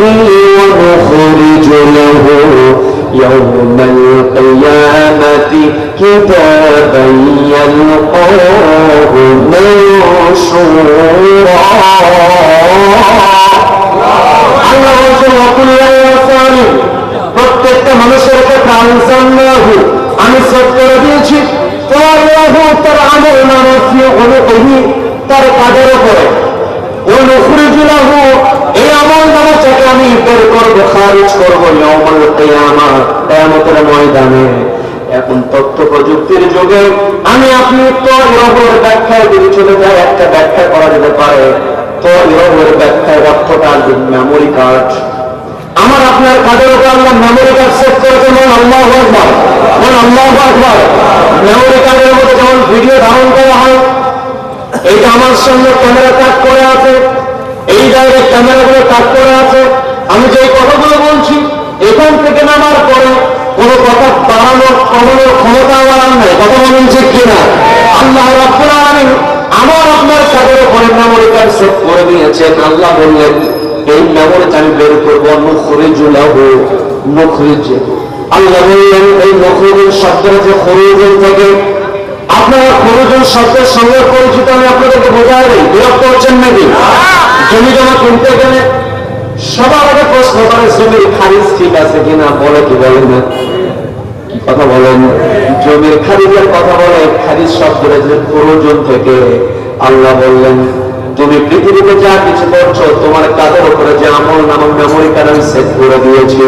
[SPEAKER 2] ونخرج له يوم القيامة كتابا يلقاه منشورا আল্লাহ বলেন ওয়াকুল ইয়া সালিম প্রত্যেকটা মানুষের কথা আনসাল্লাহু আমি সেট করে দিয়েছি তাআলাহু তার আমল নামা ফি উনুকিহি তার কাদের উপরে ওয়ানুখরিজু লাহু এই আমল নামাটাকে আমি বের করব খারিজ করব ইয়াউমুল কিয়ামাহ কিয়ামতের ময়দানে। এখন তথ্য প্রযুক্তির যুগে আমি আপনি তো ইরবের ব্যাখ্যায় যদি চলে যায় একটা ব্যাখ্যা করা যেতে পারে তো ইরবের ব্যাখ্যায় অর্থটা মেমোরি কার্ড। আমার আপনার কাদের উপর আল্লাহ মেমোরি কার্ড সেট করেছেন আল্লাহু আকবার আল্লাহু আকবার। মেমোরি কার্ডের মধ্যে যেমন ভিডিও ধারণ করা হয় এইটা আমার সামনে ক্যামেরা কাট করে আছে এই জায়গায় ক্যামেরাগুলো কাট করে আছে আমি যে কথাগুলো বলছি এখান থেকে নামার পরে কোনো কথা বাড়ানোর কমানোর ক্ষমতা আমার নাই। কথা বলেন ঠিক কিনা? আল্লাহ রাব্বুল আলামিন আমার আপনার কাদের উপরে মেমোরি কার্ড সেট করে দিয়েছেন। আল্লাহ বললেন এই মেমোরিটা আমি বের করবো নুখরিজু লাহু নুখরিজ। আল্লাহ বললেন এই নুখরিজ শব্দের যে খরুজুন থেকে আপনারা খরুজুন শব্দের সঙ্গে পরিচিত আমি আপনাদেরকে বোঝাই দিই। বিরক্ত হচ্ছেন নাকি? জমি জমা কিনতে গেলে সবার আগে প্রশ্ন করে জমির খারিজ ঠিক আছে কিনা বলে কি বলেন না? কথা বলেন জমির খারিজের কথা বলে খারিজ শব্দের যে খরুজুন থেকে। আল্লাহ বললেন তুমি পৃথিবীতে যা কিছু করছো তোমার কাদের উপরে যে আমল নামক মেমোরি কার্ড আমি সেট করে দিয়েছি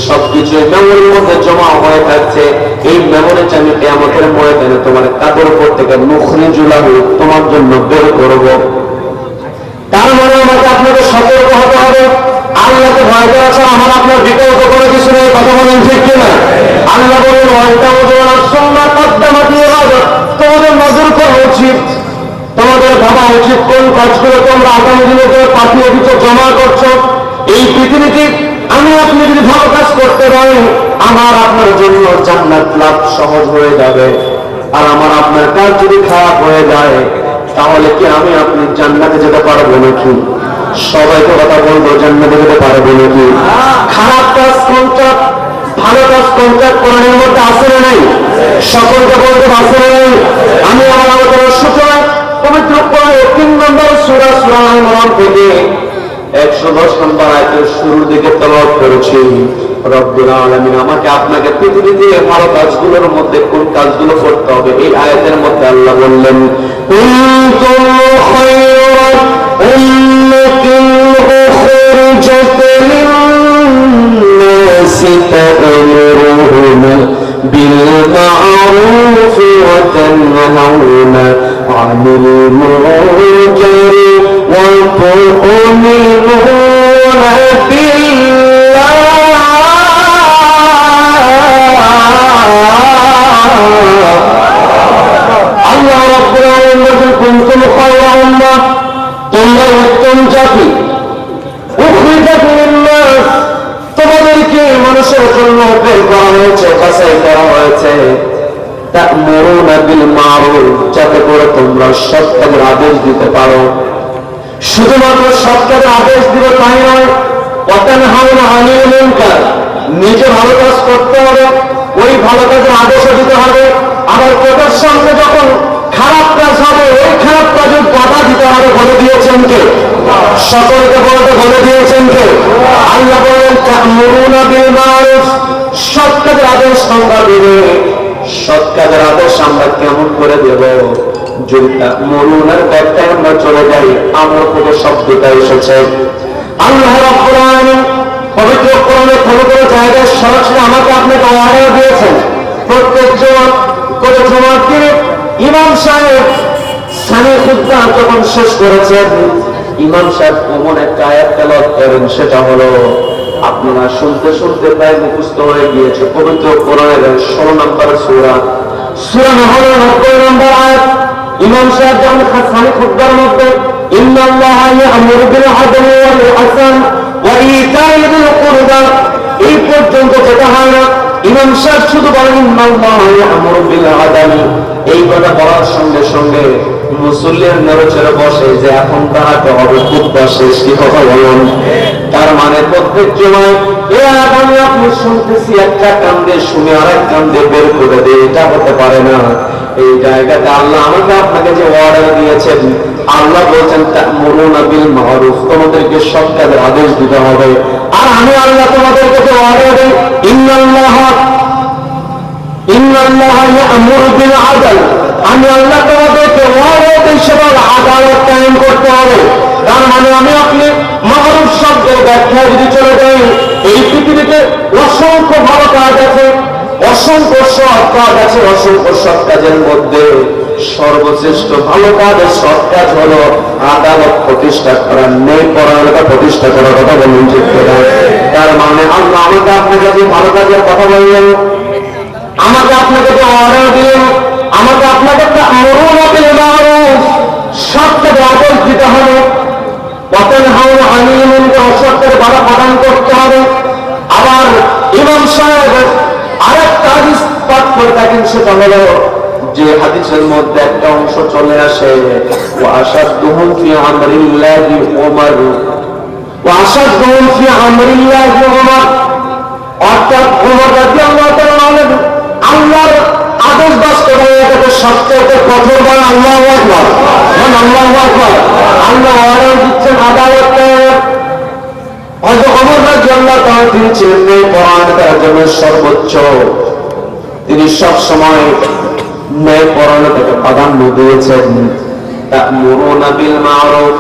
[SPEAKER 2] সবকিছু মেমোরির মধ্যে জমা হয়ে থাকছে। এই মেমোরিটা আমি কিয়ামতের ময়দানে তোমার কাদের উপর থেকে নুখরিজু লাহু তোমার জন্য বের করব। তার মানে আমাকে আপনাকে সতর্ক হতে হবে। আল্লাহকে ভয় করা ছাড়া আমার আপনার বিকল্প করে কিছু নেই। কথা বলেন ঠিক কিনা? আল্লাহ বলেন তোমাদের নজর করা উচিত তোমাদের ভাবা উচিত কোন কাজগুলো তোমরা আগামী দিনে পাঠিয়ে দিচ্ছ জমা করছো। এই পৃথিবীতে আমি আপনি যদি ভালো কাজ করতে পারি আমার আপনার জন্য জান্নাত লাভ সহজ হয়ে যাবে। আর আমার আপনার কাজ যদি খারাপ হয়ে যায় তাহলে কি আমি আপনি জান্নাতে যেতে পারবো নাকি? সবাইকে কথা বলবো জান্নাতে যেতে পারবো নাকি? খারাপ কাজ কোনটা ভালো কাজ কোনটা কোরআনের মধ্যে আছে না নাই? সকলকে বলতে আছে না নাই? আমি আমার আলোচনার সূচনায় পবিত্র কোরআনের 3 নম্বর সূরা সূরা আল-ইমরান থেকে 110 নম্বর আয়াতের শুরুর দিকে তেলাওয়াত করেছি। রব্বুল আলামিন আমাকে আপনাকে পৃথিবীতে ভালো কাজগুলোর মধ্যে কোন কাজগুলো করতে হবে এই আয়াতের মধ্যে আল্লাহ বললেন কুনতুম খায়রা উম্মাতিন উখরিজাত লিন-নাসি তা'মুরুনা বিল মা'রুফ ওয়া তানহাউনা আনিল মুনকারি ওয়া তু'মিনুনা বিল্লাহ। আল্লাহ রাব্বুল আলামিন বলেন কুনতুম খায়রা উম্মাহ তোমরা উত্তম জাতি উখরিজাত লিন-নাস তোমাদেরকে মানুষের জন্য বের করা হয়েছে বাছাই করা হয়েছে তা'মুরুনা বিল মা'রুফ যাতে করে তোমরা সৎ কাজের আদেশ দিতে পারো। শুধুমাত্র সৎ কাজের আদেশ দিবে তাই নয় ওয়া তানহাউনা আনিল মুনকার নিজে ভালো কাজ করতে হবে ওই ভালো কাজের আদেশও দিতে হবে। আবার কোটার সামনে যখন খারাপ কাজ হবে ওই খারাপ কাজের বাধা দিতে হবে। বলে দিয়েছেন কে? সকলকে বলতে বলে দিয়েছেন কে? আল্লাহ বলেন তা'মুরুনা বিল মা'রুফ সৎ কাজের আদেশ তোমরা দিবে। সৎ কাজের আদেশ আমরা কেমন করে দেব? যদি তা'মুরুনার ব্যাখ্যায় আমরা চলে যাই আমর থেকে শব্দটা এসেছে। আল্লাহ রাব্বুল আলামিন পবিত্র কোরআনে কোনো কোনো জায়গায় সরাসরি আমাকে আপনাকে অর্ডার দিয়েছেন প্রত্যেক জুমার দিনে ইমাম সাহেব সানি খুতবা যখন শেষ করেছেন ইমাম সাহেব এমন একটা আয়াত তেলাওয়াত করেন সেটা হলো আপনারা শুনতে শুনতে প্রায় মুখস্থ হয়ে গিয়েছে পবিত্র কোরআনের 16 নম্বর সূরা সূরা নহলের 90 নম্বর আয়াত। ইমাম সাহেব যখন সানি খুতবার মধ্যে ইন্নাল্লাহা ইয়া'মুরু বিল আদলি ওয়াল ইহসান ওয়া ইতা'i যিল কুরবা এই পর্যন্ত যেটা হয় না ইমাম সাহেব শুধু বলেন ইন্নাল্লাহা ইয়া'মুরু বিল আদলি এই কথা বলার সঙ্গে সঙ্গে মুসল্লির নড়েচড়ে বসে যে এখন দাঁড়াতে হবে, খুতবা শেষ, কি কথা বলেন? তার মানে প্রত্যেক জমায় এ আগামী আপনি শুনতেছি একটা কান দিয়ে শুনে আর এক কান দিয়ে বের করে দেয়, এটা হতে পারে না। এই জায়গাতে আল্লাহ আমাকে আপনাকে যে অর্ডার দিয়েছেন, আল্লাহ বলছেন তা'মুরুনা বিল মা'রুফ, তোমাদেরকে সৎ কাজের আদেশ দিতে হবে। আর আমি আল্লাহ তোমাদেরকে যে অর্ডার দেই, ইন্নাল্লাহা ইয়া'মুরু বিল আদল, আমি আল্লাহ তোমাদেরকে অর্ডার দিই সেটা আদালত কায়েম করতে হবে। তার মানে আমি আপনি মা'রুফ শব্দের ব্যাখ্যা যদি চলে যাই, এই পৃথিবীতে অসংখ্য ভালো কাজ আছে, অসংখ্য সৎ কাজ আছে। অসংখ্য সৎ কাজের মধ্যে সর্বশ্রেষ্ঠ ভালো কাজ, সৎ কাজ হলো আদালত প্রতিষ্ঠা করা, ন্যায় পরায়ণতা প্রতিষ্ঠা করার কথা বলুন, ঠিক কিনা? তার মানে আল্লাহ আমাকে আপনাকে যে ভালো কাজের কথা বললেন, আমাকে আপনাকে যে অর্ডার দিলেন, আমাকে আপনাকে তা'মুরুনা বিল মা'রুফ, সৎ কাজের আদেশ দিতে হবে, ওয়াতানহাউনা আনিল মুনকার, অসৎ কাজের বাধা প্রদান করতে হবে। আবার ইমাম সাহেব আরেকটা হাদিস পাঠ করে থাকেন, সেটা হলো যে হাদিসের মধ্যে একটা অংশ চলে আসে, ওয়াশাদুহুম ফি আমরিল্লাহি উমর, ওয়াশাদুহুম ফি আমরিল্লাহি উমর, অর্থাৎ উমর রাদিয়াল্লাহু তাআলা আল্লাহর আদেশ বাস্তবায়নের সবচেয়ে কঠোর বলেন আল্লাহু আকবার, আল্লাহু আকবার। আল্লাহ অর্ডার দিচ্ছেন আদালতে। হযরত ওমর রাদিয়াল্লাহু তাআলা তিনি ছিলেন ন্যায়পরায়ণতার জন্য সর্বোচ্চ, তিনি সব সময় ন্যায়পরায়ণতাকে প্রাধান্য দিয়েছেন। তা'মুরুনা বিল মা'রুফ,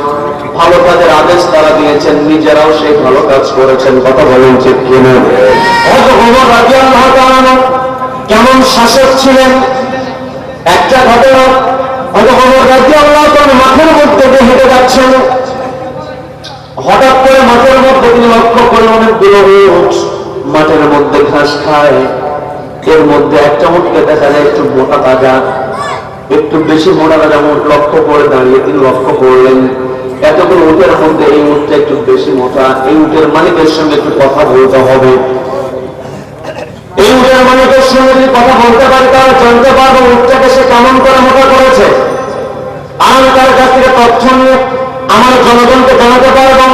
[SPEAKER 2] ভালো কাজের আদেশ তারা দিয়েছেন, নিজেরাও সেই ভালো কাজ করেছেন, কথা বলেন ঠিক কিনা? হযরত ওমর রাদিয়াল্লাহু তাআলা কেমন শাসক ছিলেন, একটা ঘটনা, হযরত ওমর রাদিয়াল্লাহু তাআলা মাঠের মধ্যে দিয়ে হেঁটে যাচ্ছেন, হঠাৎ করে মাঠের মধ্যে তিনি লক্ষ্য করলেন অনেকগুলো উট মাঠের মধ্যে ঘাস খায়। এর মধ্যে একটা উটকে দেখা যায় একটু মোটা তাজা, একটু বেশি মোটা তাজা উট লক্ষ্য করে দাঁড়িয়ে তিনি লক্ষ্য করলেন এতগুলো উটের মধ্যে এই উটটা একটু বেশি মোটা, এই উটের মালিকের সঙ্গে একটু কথা বলতে হবে। এই উটের মালিকের সঙ্গে যদি কথা বলতে পারে তাহলে জানতে পারবো উটটাকে সে কেমন করে মোটা করেছে, আর তার কাছ থেকে তথ্য নিয়ে আমার জনগণকে জানাতে পারবো,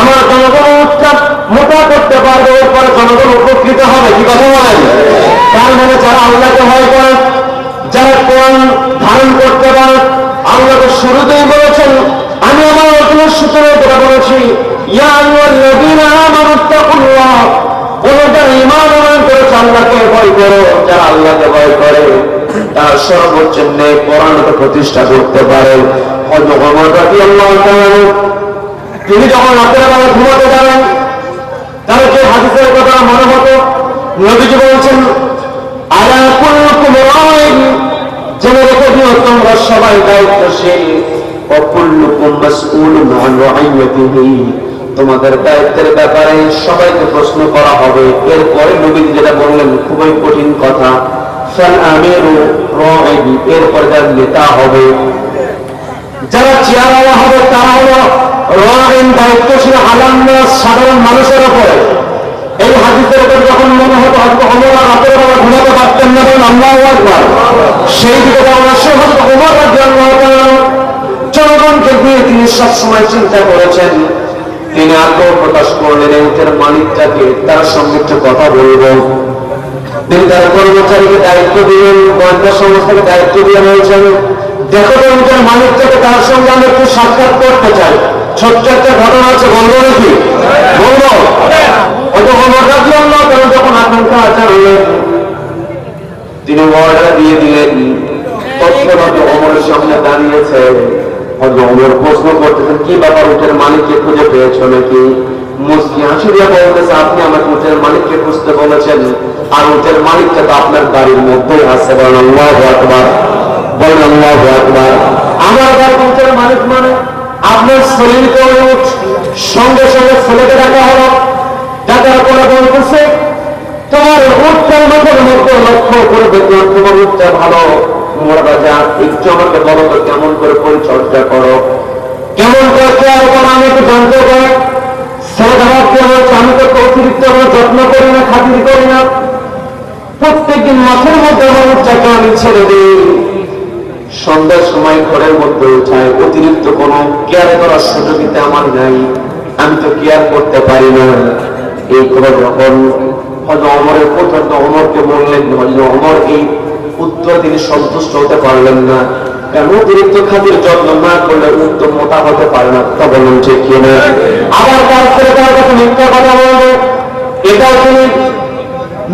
[SPEAKER 2] আমার জনগণ উটটা মোটা করতে পারবে, এরপরে জনগণ উপকৃত হবে, কি কথা বলেন? তার মানে যারা আল্লাহকে ভয় করে, যারা কোরআন ধারণ করতে পারে, আল্লাহকে শুরুতেই বলেছেন, আমি আমার নতুনের সূচনায় করে বলেছি, ইয়া আইয়ুহাল্লাযীনা আমানুত্তাকুল্লাহ, যারা ঈমান আনয়ন করেছে আল্লাহকে ভয় করো। যারা আল্লাহকে ভয় করে তার সর্বোচ্চ ন্যায়পরায়ণতা প্রতিষ্ঠা করতে পারে। হযরত ওমর রাদিয়াল্লাহু তাআলা তিনি যখন রাতের বেলা ঘুমাতে যাবেন, তার যে হাদিসের কথা মনে হতো, নবীজি বলছেন, আলা কুল্লুকুম রাঈন, জেনে রেখে দিও তোমরা সবাই দায়িত্বশীল, ওয়া কুল্লুকুম মাসউলুন আন রাঈয়াতিহি, তোমাদের দায়িত্বের ব্যাপারে সবাইকে প্রশ্ন করা হবে। এরপরে নবীজি যেটা বললেন খুবই কঠিন কথা, ফাল আমিরু রাঈন, এরপরে যার নেতা হবে, যারা চেয়ারওয়ালা হবে তারা হলো রাঈন, দায়িত্বশীল আলান্নাস, সাধারণ মানুষের উপরে। এই হাদিসের উপর যখন মনে হতো হয়তো ওমর রাতের বেলা ঘুমাতে পারতেন না, বলেন আল্লাহু আকবার, সেই দিকে অবশ্যই হয়তো ওমর রাদিয়াল্লাহু তাআলা জনগণকে নিয়ে তিনি সবসময় চিন্তা করেছেন। তিনি আগ্রহ প্রকাশ করলেন এই উটের মালিকটাকে, তার সঙ্গে একটু কথা বলব। তিনি তার কর্মচারীকে দায়িত্ব দিলেন, গোয়েন্দা সংস্থাকে দায়িত্ব দিয়ে বলছেন, দেখো তো উটের মালিকটাকে, তার সঙ্গে আমি একটু সাক্ষাৎ করতে চাই। ছোট্ট একটা ঘটনা আছে, বলবো নাকি? বলবো। যখন আকাঙ্ক্ষা আচারলেন তিনি অর্ডার দিয়ে দিলেন, তৎক্ষণাৎ ওমরের সামনে দাঁড়িয়েছে। ওমর প্রশ্ন করতেছেন, কি ব্যাপার, উটের মালিককে খুঁজে পেয়েছ নাকি? মুসকি হাসি দিয়ে বলতেছে, আপনি আমাকে উটের মালিককে খুঁজতে বলেছেন, আর উটের মালিকটা তো আপনার বাড়ির মধ্যেই আছে। বলেন আল্লাহু আকবার, বলেন আল্লাহু আকবার। আমার বাড়ির উটের মালিক মানে আপনার শরীরকে উঠ, সঙ্গে সঙ্গে ছেলেকে ডাকা হলো, ডাকার পরে বলতেছে, তোমার উটটার মাঠের মধ্যে লক্ষ্য করে দেখলাম তোমার উটটা ভালো মোটা যা, একটু আমাকে বলো তো কেমন করে পরিচর্যা করো, কেমন করে কেয়ার করো, আমি একটু জানতে পারি। ছেলেটা ভাবতে হচ্ছে আমি তো অতিরিক্ত যত্ন করি না, খাতির করি না, প্রত্যেকদিন মাঠের মধ্যে আমার উটটাকে আমি ছেড়ে দিই, সন্ধ্যার সময় ঘরের মধ্যে উঠায়, অতিরিক্ত কোনো কেয়ার করার সুযোগিতা আমার নাই, আমি তো কেয়ার করতে পারি না। এই করে যখন হয়তো অমরের পর্যন্ত অমরকে বললেন, হয়তো অমর এই উত্তর তিনি সন্তুষ্ট হতে পারলেন না, কারণ অতিরিক্ত খাতির যত্ন না করলে উত্তম মোটা হতে পারে না। তা বলুন ঠিক কিনা? আবার তার ছেলে তার কাছে মিথ্যা কথা বলবে, এটাও তিনি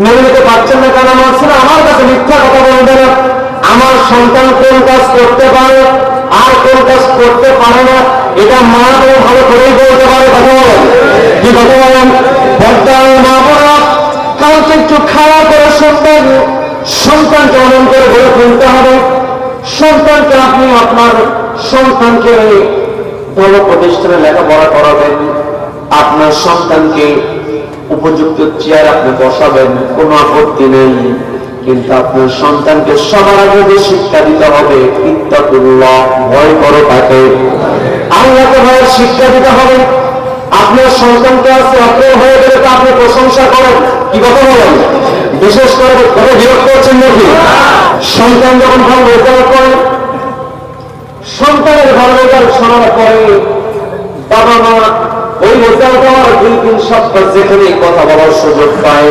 [SPEAKER 2] মেনে নিতে পারছেন না, কারণ আমার ছেলে আমার কাছে মিথ্যা কথা বলবে না। আমার সন্তান কোন কাজ করতে পারে আর কোন কাজ করতে পারে না, এটা মা তো ভালো করেই বলতে পারে। কথা বলেন কি কথা বলেন? বর্তমান মা বোনা কাউকে একটু খাওয়া করে শুনবেন, সন্তানকে অনন্ত করে গড়ে তুলতে হবে। সন্তানকে আপনি আপনার সন্তানকে ভালো প্রতিষ্ঠানে লেখাপড়া করাবেন, আপনার সন্তানকে উপযুক্ত চেয়ার আপনি বসাবেন, কোনো আপত্তি নেই। কিন্তু আপনার সন্তানকে সবার আগে যে শিক্ষা দিতে হবে, ইত্তাকুল্লাহ, ভয় করো তাকে, আল্লাহকে ভয়ের শিক্ষা দিতে হবে। আপনার সন্তানকে আছে আপনি হয়ে গেলে তো আপনি প্রশংসা করেন। কি কথা বলেন? বিশেষ করে কত বিরক্ত করছেন নাকি? সন্তান যখন ভালো রেজাল্ট করে, সন্তানের ভালো রেজাল্ট শোনার পরে বাবা মা ওই রেজাল্ট হওয়ার 2-3 সপ্তাহ যেখানে কথা বলার সুযোগ পায়,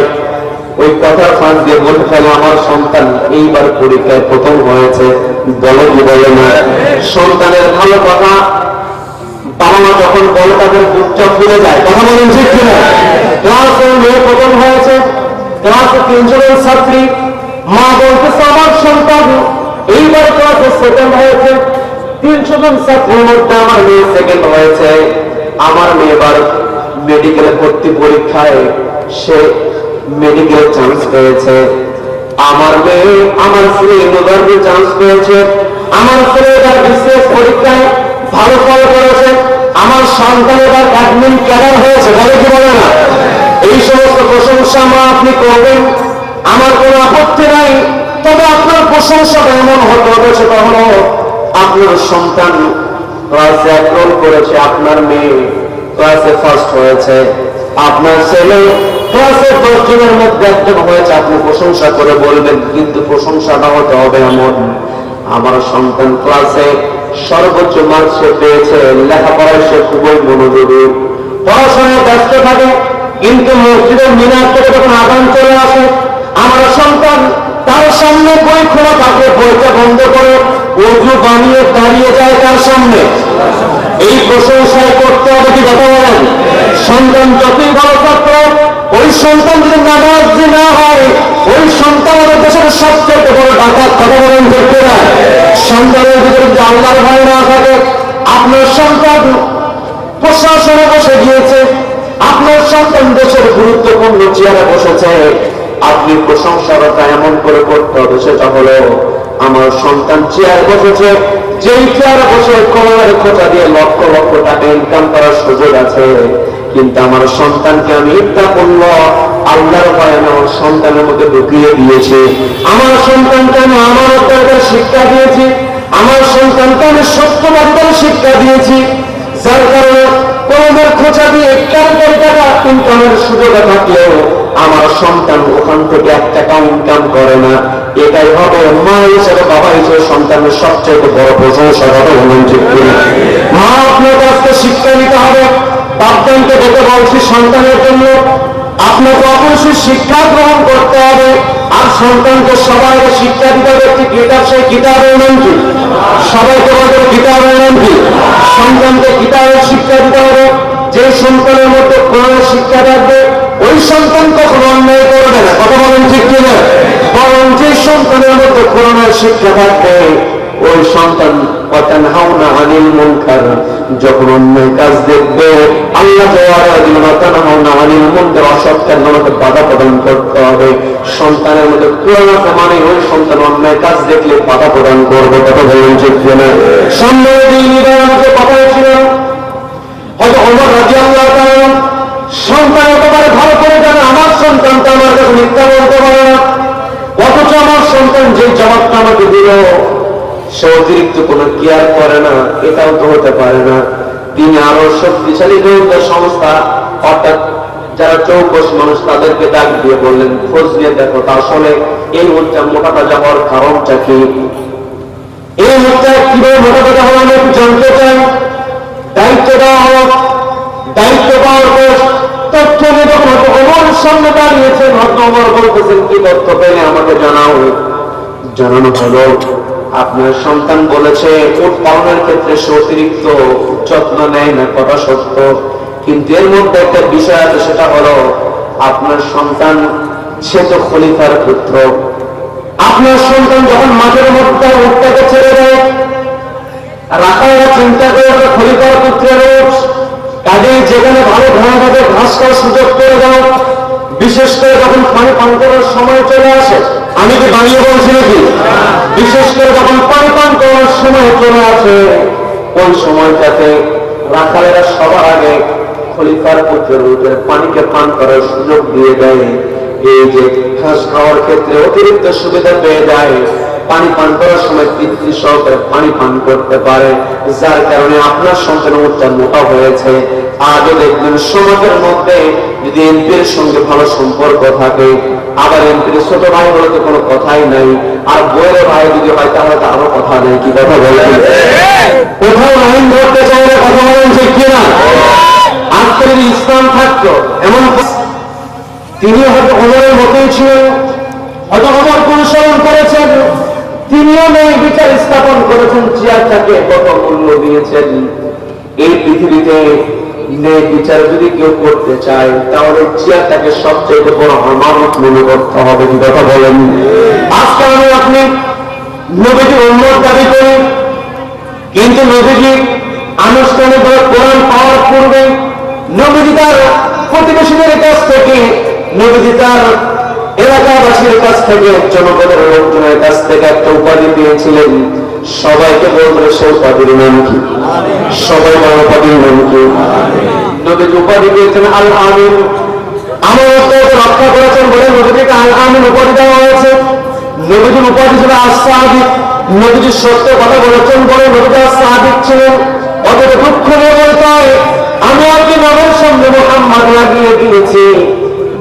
[SPEAKER 2] ওই কথার ফাঁস দিয়ে বলতে ফেলে, আমার সন্তান এইবার পরীক্ষায় প্রথম হয়েছে। বলে কি বলে না? সন্তানের ভালো কথা বাবা মা যখন বলে তাদের বুকটা ফুলে যায়। কথা বলেন ঠিক কিনা? ক্লাসে মেয়ে প্রথম হয়েছে, ক্লাসে 3 জনের ছাত্রী, মা বলতেছে আমার সন্তান এইবার ক্লাসে সেকেন্ড হয়েছে। 300 জন ছাত্রীর মধ্যে আমার মেয়ে সেকেন্ড হয়েছে। আমার মেয়ে এবার মেডিকেলে ভর্তি পরীক্ষায় সে মেডিকেল চান্স পেয়েছে। আমার মেয়ে আমার ছেলে ইউনিভার্সিটি চান্স পেয়েছে। আমার ছেলে এবার বিসিএস পরীক্ষায় ভালো ফল করেছে। আমার সন্তান এবার অ্যাডমিন ক্যাডার হয়েছে। বলে কি বলে না? এই সমস্ত প্রশংসা মা আপনি করবেন, আমার কোনো আপত্তি নাই। তবে আপনার প্রশংসাটা এমন হতে হবে সেটা হলো আপনার সন্তান ক্লাসে 1 রোল করেছে, আপনার মেয়ে ক্লাসে ফার্স্ট হয়েছে, আপনার ছেলে ক্লাসে 10 জনের মধ্যে 1 জন হয়েছে, আপনি প্রশংসা করে বলবেন। কিন্তু প্রশংসাটা হতে হবে এমন, আমার সন্তান ক্লাসে সর্বোচ্চ মার্ক সে পেয়েছে, লেখাপড়ায় সে খুবই মনোযোগী, পড়াশোনায় ব্যস্ত থাকে, কিন্তু মসজিদের মিনার থেকে যখন আদান চলে আসে, আমার সন্তান তার সামনে বই খোলা থাকে, বইটা বন্ধ করে ওযু বানিয়ে দাঁড়িয়ে যায় তার সামনে। এই প্রশংসায় করতে হবে। কি কথা বলেন? সন্তান যতই ভালো ছাত্র, ওই সন্তান যদি নামাজ না হয়, ওই সন্তান আমাদের দেশের সবচেয়ে বড় ডাকাত। কথা বলেন দেখতে না? সন্তানের ভিতরে যদি আল্লাহর ভয় না থাকে, আপনার সন্তান প্রশাসনে বসে গিয়েছে, আপনার সন্তান দেশের গুরুত্বপূর্ণ চেয়ারে বসেছে, আপনি প্রশংসাটা এমন করে করতে হবে সেটা হলো আমার সন্তান চেয়ার বসেছে, যেই চেয়ারে বসে কলার খোঁচা দিয়ে লক্ষ লক্ষ টাকা ইনকাম করার সুযোগ আছে, কিন্তু আমার সন্তানকে আমি ইত্তাকুল্লাহ, আল্লাহর ভয় আমার সন্তানের মধ্যে ঢুকিয়ে দিয়েছি। আমার সন্তানকে আমি আমানতের শিক্ষা দিয়েছি, আমার সন্তানকে আমি সত্যবাদিতার শিক্ষা দিয়েছি, যার কারণে কলমের খোঁচা দিয়ে 1 টাকা ইনকামের সুযোগ থাকলেও আমার সন্তান ওখান থেকে 1 টাকা ইনকাম করে না। এটাই হবে মা হিসেবে, বাবা হিসেবে সন্তানের সবচেয়ে বড় প্রশংসা হবে। বলুন ঠিক কিনা? মা আপনার কাছে শিক্ষা নিতে হবে। বাপদানকে ডেকে বলছি সন্তানের জন্য আপনাকে অবশ্যই শিক্ষা গ্রহণ করতে হবে, আর সন্তানকে সবাইকে শিক্ষা দিতে হবে। একটি কিতাব, সেই কিতাবের নাম কি? সবাইকে বলতে কিতাবের নাম কি? সন্তানকে কিতাবের শিক্ষা দিতে হবে। যে সন্তানের মধ্যে কোরআনের শিক্ষা থাকবে, ওই সন্তান কখনো অন্যায় করবে না। কথা বলেন ঠিক কিনা? বরং যে সন্তানের মধ্যে কোরআনের শিক্ষা থাকবে, ওই সন্তান ওয়াতানহাউনা আনিল মুনকার, যখন অন্যায় কাজ দেখবে, আল্লাহ ওয়াতানহাউনা আনিল মুনকার, অসৎ কাজগুলোকে বাধা প্রদান করতে হবে। সন্তানের মধ্যে কোরআন আছে মানে ওই সন্তান অন্যায় কাজ দেখলে বাধা প্রদান করবে। কথা বলেন ঠিক কিনা? সামনে আমাকে কথা ছিল, হয়তো ওমর রাদিয়াল্লাহু তাআলা সন্তান একেবারে ভালো করে জানে আমার সন্তানটা আমার কাছে মিথ্যা বলতে পারে না, অথচ আমার সন্তান যে জবাবটা আমাকে দিল সে অতিরিক্ত কোনো কেয়ার করে না, এটাও তো হতে পারে না। তিনি আরো শক্তিশালী গোয়েন্দা সংস্থা, অর্থাৎ যারা চৌকস মানুষ, তাদেরকে ডাক দিয়ে বললেন, খোঁজ নিয়ে দেখো তা আসলে এই মোটাটা যাওয়ার কারণটা কি। এই মুখটা কিভাবে মোটা কথা হলো আমি একটু জানতে চাই। দায়িত্ব দেওয়া হলো, দায়িত্ব পাওয়ার পর তথ্য নিয়ে যখন হয়তো ওমরের সামনে দাঁড়িয়েছেন, হয়তো ওমর বলতেছেন কি তথ্য পেলে আমাকে জানাও। জানানো হলো আপনার সন্তান বলেছে উট পালনের ক্ষেত্রে সে অতিরিক্ত যত্ন নেয় না, কথা সত্য, কিন্তু এর মধ্যে একটা বিষয় আছে, সেটা হলো আপনার সন্তান সে তো খলিফার পুত্র। আপনার সন্তান যখন মাঠের মধ্যে উটটাকে ছেড়ে দেয়, রাখারা চিন্তা করে খলিফার পুত্রের উট, কাজেই যেখানে ভালো ঘাসভাবে ঘাস খাওয়ার সুযোগ করে দাও। বিশেষ করে যখন পানি পান করার সময় চলে আসে, আমি কি বানিয়ে বলছি নাকি, বিশেষ করে যখন পানি পান করার সময় চলে আসে, ওই সময়টাতে রাখালেরা সবার আগে খলিফার পুত্রের উটের পানিকে পান করার সুযোগ দিয়ে দেয়। এই যে ঘাস খাওয়ার ক্ষেত্রে অতিরিক্ত সুবিধা পেয়ে যায়, পানি পান করার সময় তৃপ্তি সহকারে পানি পান করতে পারে, যার কারণে আপনার সন্তান উচ্চার মোটা হয়েছে। আজও দেখবেন সমাজের মধ্যে যদি এমপির সঙ্গে ভালো সম্পর্ক থাকে, আবার এমপির ছোট ভাই হলে তো কোনো কথাই নাই, আর বইয়ের ভাই যদি হয় তাহলে তো আরো কথা নেই। কি কথা বলেন? কোথাও আইন ধরতে চাইলে কথা বলেন ঠিক কিনা? আজকে যদি ইসলাম থাকতো, এমন তিনি হয়তো ওমরের মতোই ছিলেন, হয়তো ওমর অনুসরণ করেছেন, তিনিও ন্যায় বিচার স্থাপন করেছেন, চেয়ারটাকে কত মূল্য দিয়েছেন। এই পৃথিবীতে ন্যায় বিচার যদি কেউ করতে চায়, তাহলে চেয়ারটাকে সবচেয়ে বড় আমানত মনে করতে হবে। কি কথা বলেন? আজকে আমি আপনি নবীজির উম্মত দাবি করি, কিন্তু নবীজি আনুষ্ঠানিকভাবে কোরআন পাওয়ার পূর্বে নবীজি তার প্রতিবেশীদের কাছ থেকে, নবীজি তার এলাকাবাসীর কাছ থেকে, জনপদের লোকজনের কাছ থেকে একটা উপাধি পেয়েছিলেন। সবাইকে বলবে সে উপাধির নাম কি? সবাই বড় উপাধির নাম কি? নবীজি উপাধি পেয়েছেন আল আমিন। আমার রক্ষা করেছেন বলে নবীজিকে আল আমিন উপাধি দেওয়া হয়েছে। নবীজির উপাধি ছিল আস-সাদিক। নবীজি সত্য কথা বলেছেন বলে নবীজি আস-সাদিক ছিলেন। অথচ দুঃখ নিয়ে বলতে হয়, আমি আপনি নামের সামনে মুহাম্মদ লাগিয়ে দিয়েছি,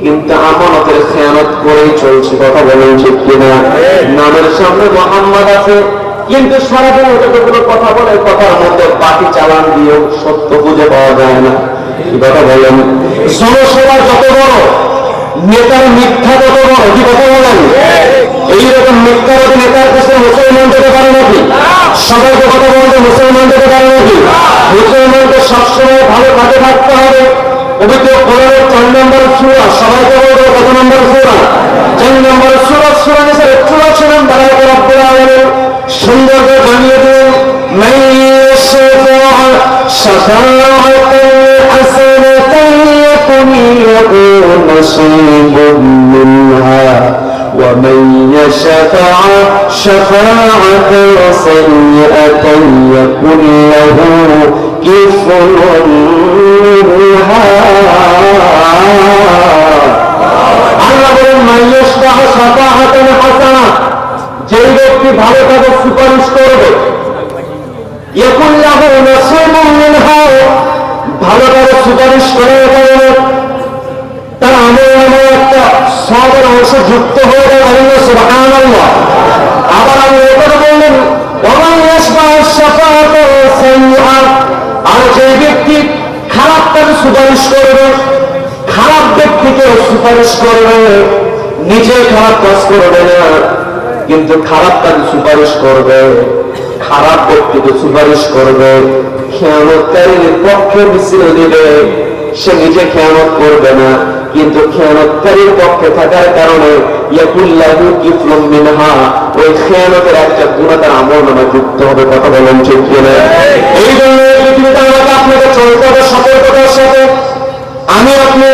[SPEAKER 2] কিন্তু আমানতের খেয়ানত করেই চলছে। কথা বলেন ঠিক কিনা? নামের সামনে মুহাম্মদ আছে, কিন্তু সারাদিন ওটা কথা বলে, কথার মধ্যে বাকি চালান দিয়েও সত্য খুঁজে পাওয়া যায় না। কি কথা বলেন? জনসভা যত বড়, নেতার মিথ্যা তত বড়। কি কথা বলেন? এইরকম মিথ্যাবাদী নেতার কাছে মুসলমান যেতে পারে নাকি? সবাইকে কথা বলতে মুসলমান যেতে পারে নাকি? মুসলমানকে সবসময় ভালো কাজে থাকতে হবে। পবিত্র কোরআনের 4 নম্বর সূরা, সবাইকে বলতে কত নম্বর সূরা? 4 নম্বর সূরা, সূরা নিসার 84 নম্বর আয়াতে রব্বুল আলামিন সুন্দর করে জানিয়ে দেন, মান ইয়াশফা শাফাআতান হাসানাতান ইয়াকুন লাহু নাসীবুম মিনহা ওয়া মান ইয়াশফা শাফাআতান সাইয়্যাতান ইয়াকুন লাহু কিফলুন মিনহা। আল্লাহ বলেন, মান ইয়াশফা শাফাআতান হাসানা, যে ব্যক্তি ভালো কাজে সুপারিশ করবে, ইয়াকুন লাহু নাসীবুম মিনহা, ভালো কাজে সুপারিশ করে তার আমলে একটা সবের অংশ যুক্ত হয়ে যায়। সুবহানাল্লাহ। আবার আল্লাহ এটা বললেন, ওয়া মান ইয়াশফা শাফাআতান সাইয়্যা, আর যে ব্যক্তি খারাপ কাজে সুপারিশ করবে, খারাপ ব্যক্তিকে সুপারিশ করবে, নিজে খারাপ কাজ করবে না, কিন্তু খারাপ কাজে সুপারিশ করবে, খারাপ ব্যক্তিকে সুপারিশ করবে, খেয়ানতকারীর পক্ষে মিছিল দিবে, সে নিজে খেয়ানত করবে না, কিন্তু খেয়ানতকারীর পক্ষে থাকার কারণে ইয়াকুল লাহু কিফলুম মিনহা, ওই খেয়ানতের একটা গুনাহ তার আমলনামায় যুক্ত হবে। কথা বলেন ঠিক কিনা? এই জন্য পৃথিবীতে আমাকে আপনাকে চলতে হবে সতর্কতার সাথে। আমি আপনি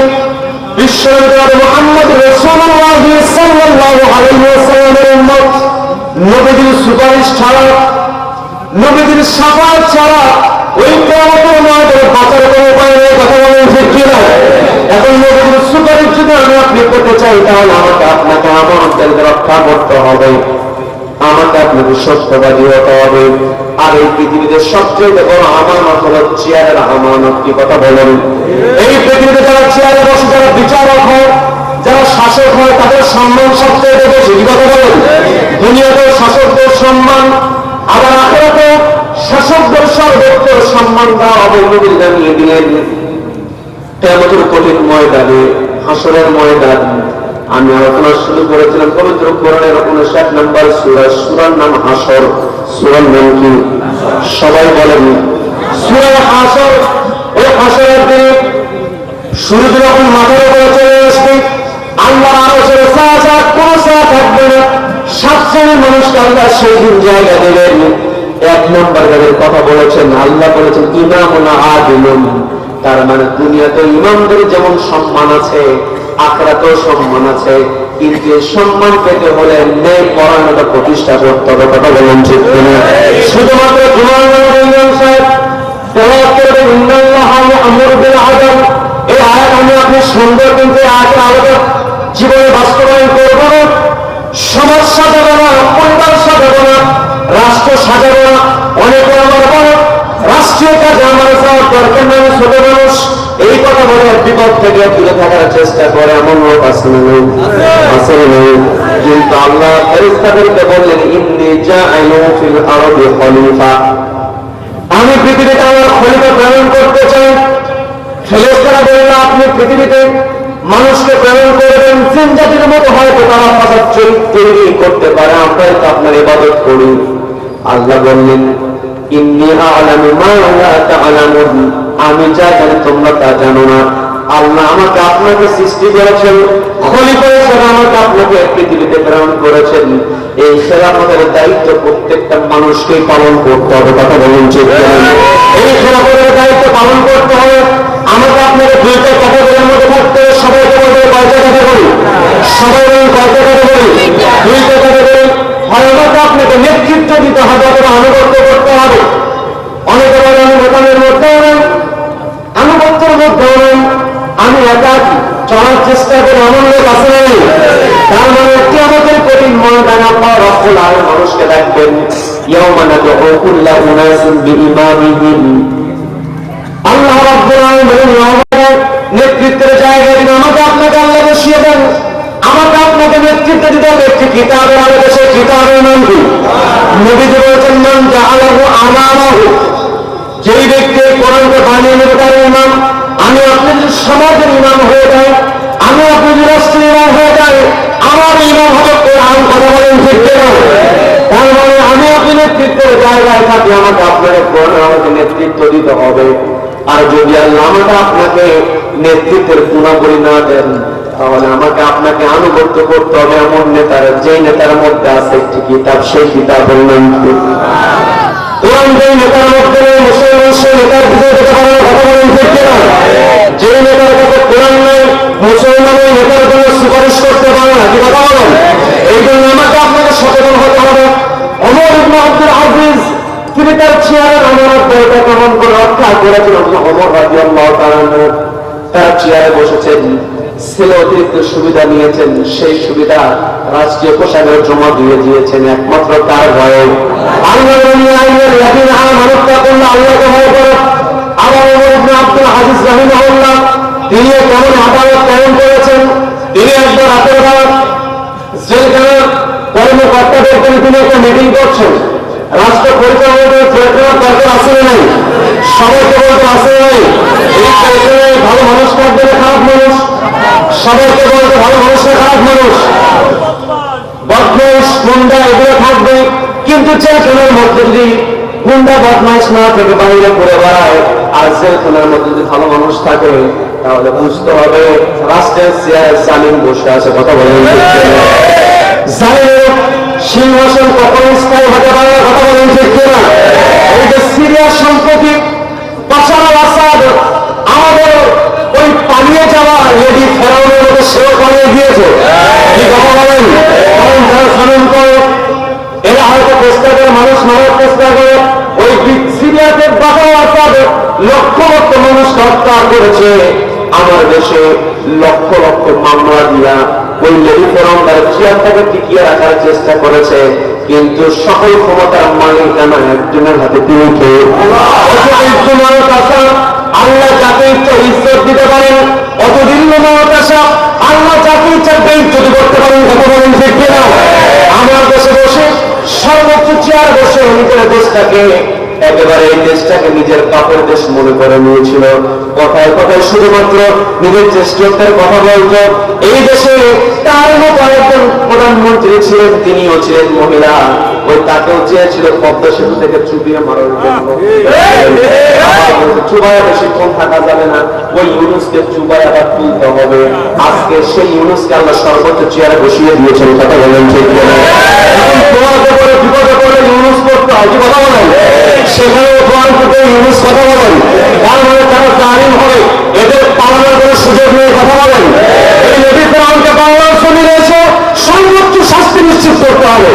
[SPEAKER 2] বিশ্বনবী মুহাম্মদ রাসূলুল্লাহ সাল্লাল্লাহু আলাইহি ওয়াসাল্লামের উম্মত। নবীজির সুপারিশ ছাড়া, নবীজির শাফাআত ছাড়া ওই কিয়ামতের ময়দানে বাঁচার কোনো উপায় নেই। কথা বলেন ঠিক কিনা? এখন নবীজির সুপারিশ যদি আমি আপনি করতে চাই, তাহলে আমাকে আপনাকে আমানতদারদের রক্ষা করতে হবে, আমাকে আপনাকে সত্যবাদী হতে হবে। আর এই পৃথিবীতে সবচেয়ে বড় আমানত হলো চেয়ারের আমানত। কি কথা বলেন? এই পৃথিবীতে যারা চেয়ারে বসে, যারা বিচারক হয়, যারা শাসক হয়, তাদের সম্মান সবচেয়ে বেশি। কি কথা বলেন? দুনিয়াতে শাসকদের সম্মান, আবার সম্মান দেওয়া হবে নবী জানিয়ে দিলেন। কিয়ামতের কঠিন ময়দানে, হাসরের ময়দান, আমি আলোচনা শুরু করেছিলাম পবিত্র কোরআনের 59 নম্বর সূরা, সূরার নাম হাসর। সূরার নাম কি? সবাই বলেন সূরা হাসর। এই হাসরের দিনে সূর্য যখন মাথার উপরে চলে আসবে, আল্লাহর আরশের ছায়া কোনো ছায়া থাকবে না। 7 শ্রেণীর মানুষকে আল্লাহ সেই দিন জায়গা দেবেন। 1 নম্বর যাদের কথা বলেছেন, আল্লাহ বলেছেন ইমামুন আদিলুন, তার মানে দুনিয়াতে ইমামদের যেমন সম্মান আছে, আখিরাতেও সম্মান আছে, কিন্তু এই সম্মান পেতে হলে ন্যায় পরায়ণতা প্রতিষ্ঠা করতে হবে। কথা বলেন ঠিক কিনা? শুধুমাত্র ইমাম সাহেব তেলাওয়াত করবেন ইন্নাল্লাহা ইয়া'মুরু বিল আদল, এই আয়াত আমি আপনি সুন্দর, কিন্তু আয়াতের আলাদা জীবনে বাস্তবায়ন করবো না। সমাজ সাজাবো না, পরিবার সাজাবো না, রাষ্ট্র সাজাবো না। অনেকে আমার বড় রাষ্ট্রীয় কাজে আমার যাওয়ার দরকার নেই, ছোট মানুষ, এই কথা বলে বিপদ থেকে দূরে থাকার চেষ্টা করে এমন লোক আছে না? নেই? আছে না? নেই? কিন্তু আল্লাহ ফেরেশতাদেরকে বললেন ইন্নী জাআইলু ফিল আরদি খলিফা, আমি পৃথিবীতে আমার খলিফা প্রেরণ করতে চাই। ফেরেশতারা বলল আপনি পৃথিবীতে মানুষকে প্রেরণ করবেন, জিন জাতির মতো হয়তো তারা ফাসাদ তৈরি করতে পারে, আমরাই তো আপনার ইবাদত করি। আল্লাহ বললেন ইন্নী আ'লামু মা লা তা'লামুন, আমি যা জানি তোমরা তা জানো না। আল্লাহ আমাকে আপনাকে সৃষ্টি করেছেন, খলিফা হিসেবে আমাকে আপনাকে পৃথিবীতে প্রেরণ করেছেন। এই খেলাফতের দায়িত্ব প্রত্যেকটা মানুষকেই পালন করতে হবে। কথা বলুন ঠিক কিনা? এই খেলাফতের দায়িত্ব পালন করতে হবে। আমাকে আপনাকে 2টা ক্যাটাগরির মধ্যে থাকতে হবে। সবাইকে বলতে 5টা ক্যাটাগরি, সবাই বলুন 5টা ক্যাটাগরি, 2টা ক্যাটাগরি। হয় আমাকে আপনাকে নেতৃত্ব দিতে হবে অথবা আনুগত্য করতে হবে। অনেকে বলে আমি নেতাদের মধ্যেও নেই, আনুগত্যের মধ্যেও নেই, আমি একাকী চলার চেষ্টা করে এমন লোক আছে না? তার মানে কিয়ামতের কঠিন ময়দানে আল্লাহ রাব্বুল আলামিন মানুষকে ডাকবেন ইয়াওমা নাদউ কুল্লা উনাসিন বিইমামিহিম। আল্লাহ রাব্বুল আলামিন নেতৃত্বের জায়গায় দিন আমাকে আপনাকে আল্লাহ বসিয়ে দেন। আমাকে আপনাকে নেতৃত্ব দিতে হবে একটি কিতাবের আলোকে। সেই কিতাবের নাম কি? নবীজি বলেছেন মান জাআলাহু আমামাহু, যেই ব্যক্তি কোরআনকে বানিয়ে নেবে তার ইমাম। আমি আপনি যদি সমাজের ইমাম হয়ে যায়, আমি আপনি যদি রাষ্ট্রের ইমাম হয়ে যায়, আমার ইমাম হবে কোরআন। কথা বলেন ঠিক কিনা? তার মানে আমি আপনি নেতৃত্বের জায়গায় থাকি, আমাকে আপনাকে কোরআন আমাকে নেতৃত্ব দিতে হবে। আর যদি আল্লাহ আমাকে আপনাকে নেতৃত্বের গুণাবলী না দেন, তাহলে আমাকে আপনাকে আনুগত্য করতে হবে এমন নেতার, যেই নেতার মধ্যে আছে একটি কিতাব, সেই কিতাবের নাম কি? কোরআন। যেই নেতার মধ্যে নেই, মুসলমান সেই নেতার ভিতরে যেতে পারে না। কথা বলেন ঠিক কিনা? যে নেতার কাছে কোরআন নেই, মুসলমান ওই নেতার জন্য সুপারিশ করতে পারে না। কি কথা বলেন? এই জন্য আমাকে আপনাকে সচেতন হতে হবে। ওমর ইবনে আব্দুল আজিজ তিনি তার চেয়ারের আমানতটা কেমন করে রক্ষা করেছিলেন? ওমর রাদিয়াল্লাহু তাআলা তার চেয়ারে বসেছেন, ছেলে অতিরিক্ত সুবিধা নিয়েছেন, সেই সুবিধা রাষ্ট্রীয় পোশাকে জমা দিয়ে দিয়েছেন একমাত্র তার ভয়ে। আল্লাহকে ভয় করে। আবার ওমর ইবনে আব্দুল আজিজ রাহিমাহুল্লাহ তিনি কেমন আদালত কায়েম করেছেন। তিনি একবার রাতের বেলা জেলখানার কর্মকর্তাদের তিনি একটা মিটিং করছেন। রাষ্ট্র পরিচালনার জেলখানার দরকার আছে না নাই? সবাইকে বলতে আছে নাই? এই জেলখানায় ভালো মানুষ থাকবে না খারাপ মানুষ? সবাইকে বলতে ভালো মানুষ না খারাপ মানুষ? বদমাইশ গুন্ডা এগুলো থাকবে, কিন্তু জেলখানার মধ্যে যদি গুন্ডা বদমাইশ না থেকে বাইরে ঘুরে বেড়ায়, আর জেলখানার মধ্যে যদি ভালো মানুষ থাকে, তাহলে বুঝতে হবে রাষ্ট্রের চেয়ারে জালিম বসে আছে। কথা বলেন জালিমের সিংহাসন কখনো স্থায়ী হতে পারে না। কথা বলেন ঠিক কিনা? এই যে সিরিয়ার সম্প্রতি বাশার আল আসাদ আমাদের ওই পালিয়ে যাওয়া লেডি ফেরাউনের মধ্যে সেও পালিয়ে গিয়েছে। কি কথা বলেন? কারণ যারা খনন করে এরা হয়তো চেষ্টা করে মানুষ মারার চেষ্টা করে। ওই সিরিয়াতে বাশার আল আসাদ লক্ষ লক্ষ মানুষ হত্যা করেছে। আমার দেশে লক্ষ লক্ষ মামলা দিয়া ওই লেডি ফেরাউন তার চেয়ারটাকে টিকিয়ে রাখার চেষ্টা করেছে, কিন্তু সকল ক্ষমতার মালিকানা একজনের হাতে। তিনি কে? আল্লাহ যাকে ইচ্ছা ইজ্জত দিতে পারেন, অত দিল্ল মহাকাশা আল্লাহ যাকে ইচ্ছা বেইজ্জত করতে পারেন। কথা বলেন ঠিক কিনা? আমার দেশে বসে সর্বোচ্চ চেয়ার বসে নিজের দেশটাকে একেবারে এই দেশটাকে নিজের পাপের দেশ মনে করে নিয়েছিল। কথায় কথায় শুধুমাত্র নিজের চেষ্টার কথা বলতো। এই দেশে তার মতো একজন প্রধানমন্ত্রী ছিলেন, তিনিও ছিলেন মহিলা। ওই তাকেও চেয়েছিল পদ্মা সেতু থেকে চুপিয়ে মারার জন্য। চুবায় বেশিক্ষণ থাকা যাবে না, ওই ইউনুসকে চুবায় আবার তুলতে হবে। আজকে সেই ইউনুসকে আল্লাহ সর্বোচ্চ চেয়ারে বসিয়ে দিয়েছেন। কথা বলেন ঠিক কিনা? তোমাকে করে বিপদে করে ইউনুস করতে হয়, কি কথা বলেন? সেখানে কোরআন থেকে ইউনুস কথা বলেন। তার মানে তারা জালিম হবে, এদের পালানোর কোনো সুযোগ নেই। কথা বলেন? এই নবী কোরআনকে বাংলার শুনে রয়েছে, সর্বোচ্চ শাস্তি নিশ্চিত করতে হবে।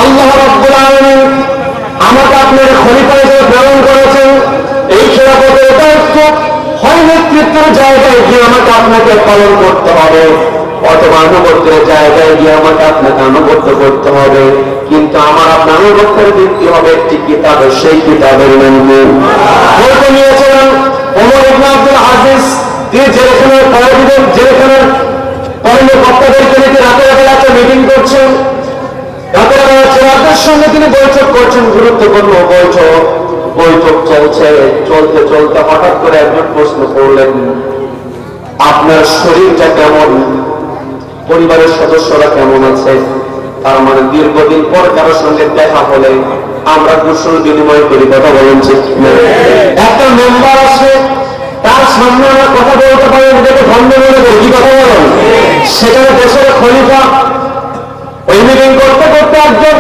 [SPEAKER 2] আল্লাহ রাব্বুল আলামিন আমাকে আপনার খলিফা হিসেবে প্রেরণ করেছেন। এই খেলাফতের দায়িত্ব হয় নেতৃত্বের জায়গায় গিয়ে আমাকে আপনাকে পালন করতে হবে, অথবা আনুগত্যের জায়গায় গিয়ে আমাকে আপনাকে আনুগত্য করতে হবে। কিন্তু আমার আপনার আনুগত্যের ভিত্তি হবে একটি কিতাব, সেই কিতাবের নাম বলতে নিয়েছিলেন ওমর ইবনে আব্দুল আজিজ। তিনি জেলখানার কয়েদিদের, জেলখানার কর্মকর্তাদেরকে নিয়ে রাতের বেলা একটা মিটিং করছেন। রাতের বেলা চেয়ারদের সঙ্গে তিনি বৈঠক করছেন, গুরুত্বপূর্ণ বৈঠক চলছে। চলতে চলতে হঠাৎ করে একজন প্রশ্ন করলেন, আপনার শরীরটা কেমন, পরিবারের সদস্যরা কেমন আছে? তার মানে দীর্ঘদিন পর কারোর সঙ্গে দেখা হলে আমরা কুশল বিনিময় করি। কথা বলেন ঠিক কিনা? একটা মেম্বার আছে, তার সামনে আমরা কথা বলতে পারি, এটাকে ভণ্ড মনে করি। কি কথা বলেন? সেখানে দেশের খলিফা ওই মিটিং করতে করতে একজন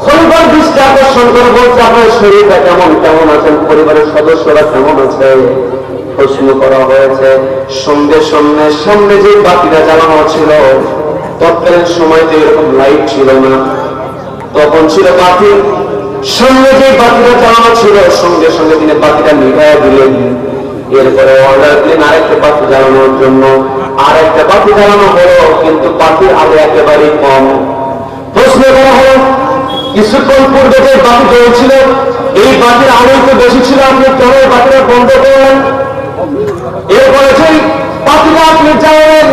[SPEAKER 2] খলিফার দৃষ্টি আকর্ষণ করে বলছে, আপনার শরীরটা কেমন, কেমন আছেন, পরিবারের সদস্যরা কেমন আছে? প্রশ্ন করা হয়েছে। সঙ্গে সঙ্গে সামনে যে বাতিটা জ্বালানো ছিল, তৎকালীন সময়তে এরকম লাইট ছিল না, তখন ছিল বাতি। সামনে যে বাতিটা জ্বালানো ছিল, সঙ্গে সঙ্গে তিনি বাতিটা নিভাইয়া দিলেন। এরপরে অর্ডার দিলেন আরেকটা বাতি জ্বালানোর জন্য। আরেকটা বাতি জ্বালানো হলো, কিন্তু বাতির আলো একেবারেই কম। প্রশ্ন করা হলো, কিছুক্ষণ পূর্বে যে বাতি জ্বলছিল, এই বাতির আলোই তো বেশি ছিল, আপনি কেন এই বাতিটা বন্ধ করলেন? এরপরে সেই বাতিটা আপনি জ্বালালেন,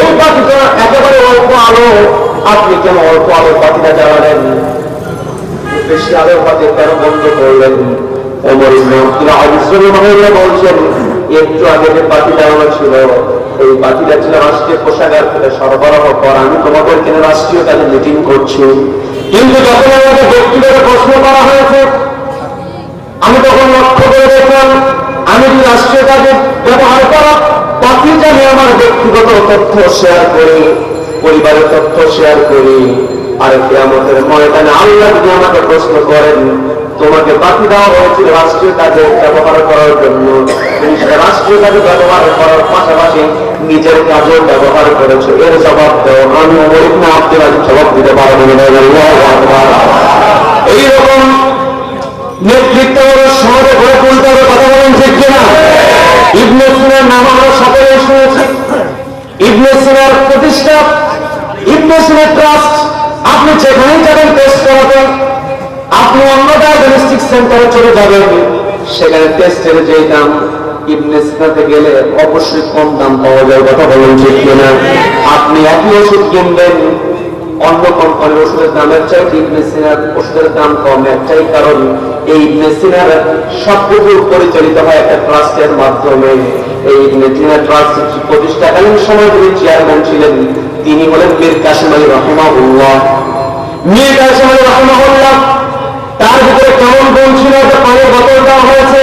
[SPEAKER 2] এই বাতিটা একেবারে অল্প আলো, আপনি কেন অল্প আলো বাতিটা জ্বালালেন? বেশি আলো বাতি কেন বন্ধ করলেন? ওমর ইবনে আব্দুল আজিজ রাদিয়াল্লাহু বলছেন, একটু আগে যে বাতি জ্বালানো ছিল, এই বাতিটা ছিল রাষ্ট্রীয় কোষাগার থেকে সরবরাহ করা। আমি তোমাদের কেন রাষ্ট্রীয় কাজে মিটিং করছি, কিন্তু যখন আমাকে ব্যক্তিগত প্রশ্ন করা হয়েছে, আমি তখন লক্ষ্য করে দেখলাম, আমি যদি রাষ্ট্রীয় কাজে ব্যবহার করা বাতিটা নিয়ে আমার ব্যক্তিগত তথ্য শেয়ার করি, পরিবারের তথ্য শেয়ার করি, আর কিয়ামতের ময়দানে আল্লাহ যদি আমাকে প্রশ্ন করেন, তোমাকে বাতি দেওয়া হয়েছিল রাষ্ট্রীয় কাজে ব্যবহার করার জন্য, তুমি সেটা রাষ্ট্রীয় কাজে ব্যবহার করার পাশাপাশি নিজের কাজেও ব্যবহার করেছো, এর জবাব দাও। আমি ওমর ইবনে আব্দুল আজিজ জবাব দিতে পারবো না। এইরকম নেতৃত্ব সমাজে গড়ে তুলতে হবে। কথা বলেন ঠিক কিনা? ইবনে সিনার নাম আমরা সকলেই শুনেছি। ইবনে সিনার প্রতিষ্ঠা, ইবনে সিনা ট্রাস্ট। আপনি যেখানেই যাবেন টেস্ট করাতে, আপনি অন্য ডায়াগনস্টিক সেন্টারে চলে যাবেন, সেখানে টেস্টের যে দাম, ইবনে সিনাতে গেলে অবশ্যই কম দাম পাওয়া যায়। কথা বলেন ঠিক কিনা? আপনি একই ওষুধ কিনবেন, অন্য কোম্পানির ওষুধের দামের চাইতে ইবনে সিনার ওষুধের দাম কম। একটাই কারণ, এই ইবনে সিনার সবকিছু পরিচালিত হয় একটা ট্রাস্টের মাধ্যমে। এই ইবনে সিনা ট্রাস্ট প্রতিষ্ঠাকালীন সময় যিনি চেয়ারম্যান ছিলেন, তিনি হলেন মীর কাসেম আলী রাহিমাহুল্লাহ। মীর কাসেম আলী রাহিমাহুল্লাহ, তার ভিতরে কেমন গুণ ছিল যে পানির বোতল দেওয়া হয়েছে,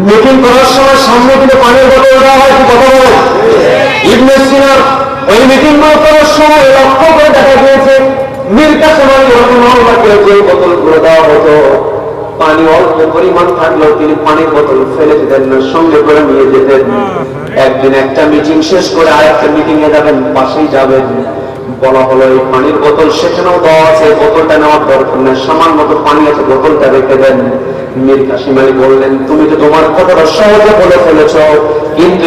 [SPEAKER 2] মিটিং করার সময় সামনে কিন্তু পানির বোতল দেওয়া হয়। কি কথা বলেন? ইবনে সিনার ওই মিটিং করার সময় লক্ষ্য করে দেখা গিয়েছে, মীর কাসেম আলী রাহিমাহুল্লাহকে যে বোতলগুলো দেওয়া হতো, পানি অল্প পরিমাণ থাকলেও তিনি পানির বোতল ফেলে দিতেন না, সঙ্গে করে নিয়ে যেতেন। একদিন একটা মিটিং শেষ করে আরেকটা মিটিং এ যাবেন, পাশেই যাবেন, বলা হলো এই পানির বোতল সেখানেও দেওয়া আছে, বোতলটা নেওয়ার দরকার নেই, সামান্য মতো পানি আছে, বোতলটা রেখে দেন। মীর কাসেম আলী বললেন, তুমি তো তোমার কথাটা সহজে বলে ফেলেছ, কিন্তু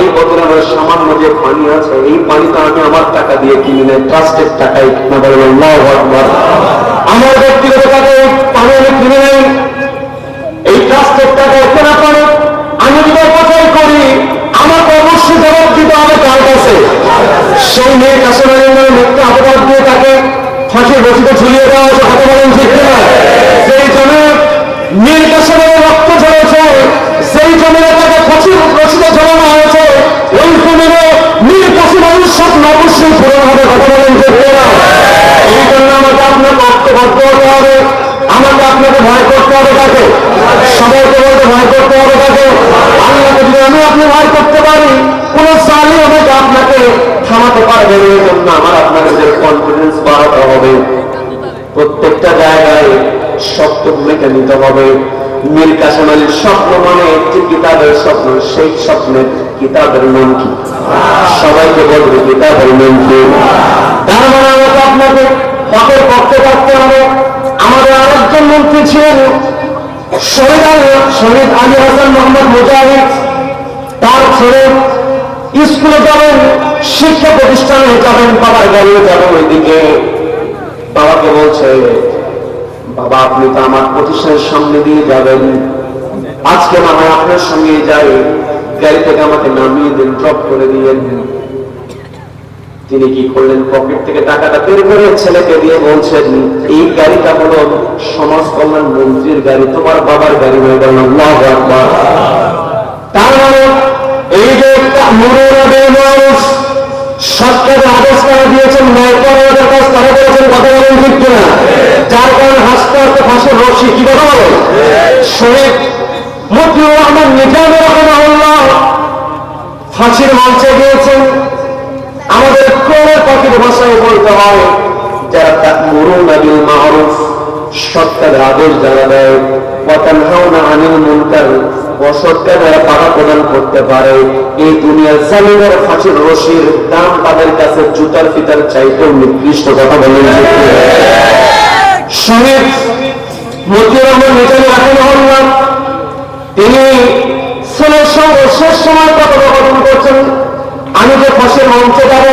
[SPEAKER 2] এই বোতলে আমার সামান্য যে পানি আছে, এই পানিটা আমি আমার টাকা দিয়ে কিনি নাই, ট্রাস্টের টাকায় কিনা। বলেন আল্লাহু আকবার। আমার ব্যক্তিগত টাকা এই পানি আমি কিনে নেই, এই ট্রাস্টের টাকা সেই মেয়ে কাসেম আলী নামে মিথ্যা অপবাদ দিয়ে তাকে ফাঁসির রশিতে ঝুলিয়ে দেওয়া হয়েছে, কথা বলেন ঠিক কিনা? সেই জন্য মীর কাসেমের রক্ত ঝরেছে, সেই জন্য তাকে ফাঁসির রশিতে ঝোলানো হয়েছে, ওই জমিনে মীর কাসেম আলীর স্বপ্ন অবশ্যই পূরণ হবে, কথা বলেন ঠিক কিনা? এই জন্য আমাকে আপনাকে ঐক্যবদ্ধ হতে হবে, আমাকে আপনাকে ভয় করতে হবে তাকে, সবাইকে বলতে ভয় করতে হবে তাকে। আল্লাহকে যদি আমি আপনি ভয় করতে পারি, কোন সালি আমাকে আপনাকে থামাতে পারবে না। এই জন্য আমার আপনাকে যে কনফিডেন্স বাড়াতে হবে, প্রত্যেকটা জায়গায় শক্ত ভূমিকা নিতে হবে। মীর কাসেম আলীর স্বপ্ন মানে একটি কিতাবের স্বপ্ন, সেই স্বপ্নের কিতাবের নাম কি? সবাইকে বলবে কিতাবের নাম কি? তার মানে আমাকে আপনাকে হকের পক্ষে থাকতে হবে। আমাদের আরেকজন মন্ত্রী ছিলেন শহীদ আলী হাসান মোহাম্মদ মুজাহিদ, তার ছেলে স্কুলে যাবেন, শিক্ষা প্রতিষ্ঠানে যাবেন, বাবার গাড়িও যাবেন ওইদিকে। বাবাকে বলছে, বাবা আপনি তো আমার প্রতিষ্ঠানের সামনে দিয়ে যাবেন, আজকে না হয় আপনার সঙ্গে যাই, গাড়ি থেকে আমাকে নামিয়ে দিন, ড্রপ করে দিলেন। তিনি কি করলেন, পকেট থেকে টাকাটা বের করে ছেলেকে দিয়ে বলছেন, এই গাড়িটা হলো সমাজ কল্যাণ মন্ত্রীর গাড়ি, তোমার বাবার গাড়ি হয়ে গেল। আল্লাহু আকবার। তার মানে এই যে একটা মানুষ সরকারের আদেশ করা দিয়েছেন, ন্যায় করার কাজ তারা করেছেন, কথা বলেন ঠিক কিনা? যার কারণে হাসতে হাসতে ফাঁসের রশি, কি কথা বলে শহীদ মতিউর রহমান নিজামী রাহিমাহুল্লাহ ফাঁসির মঞ্চে গিয়েছেন। আমাদের কোরআনের পাখির ভাষায় বলতে হয়, যারা তা'মুরুনা বিল মা'রুফ, সৎ কাজের আদেশ যারা দেয়, ওয়া তানহাউনা আনিল মুনকার, অসৎ কাজের বাধা প্রদান করতে পারে, এই দুনিয়ার জালিমের ফাঁসির রশির দাম তাদের কাছে জুতার ফিতার চাইতেও নিকৃষ্ট, কথা বলেন। শহীদ মতিউর রহমান নিজামী রাহিমাহুল্লাহ তিনি ছেলের সঙ্গে শেষ সময় কথোপকথন করছেন, আমি যে ফাঁসির মঞ্চে যাব,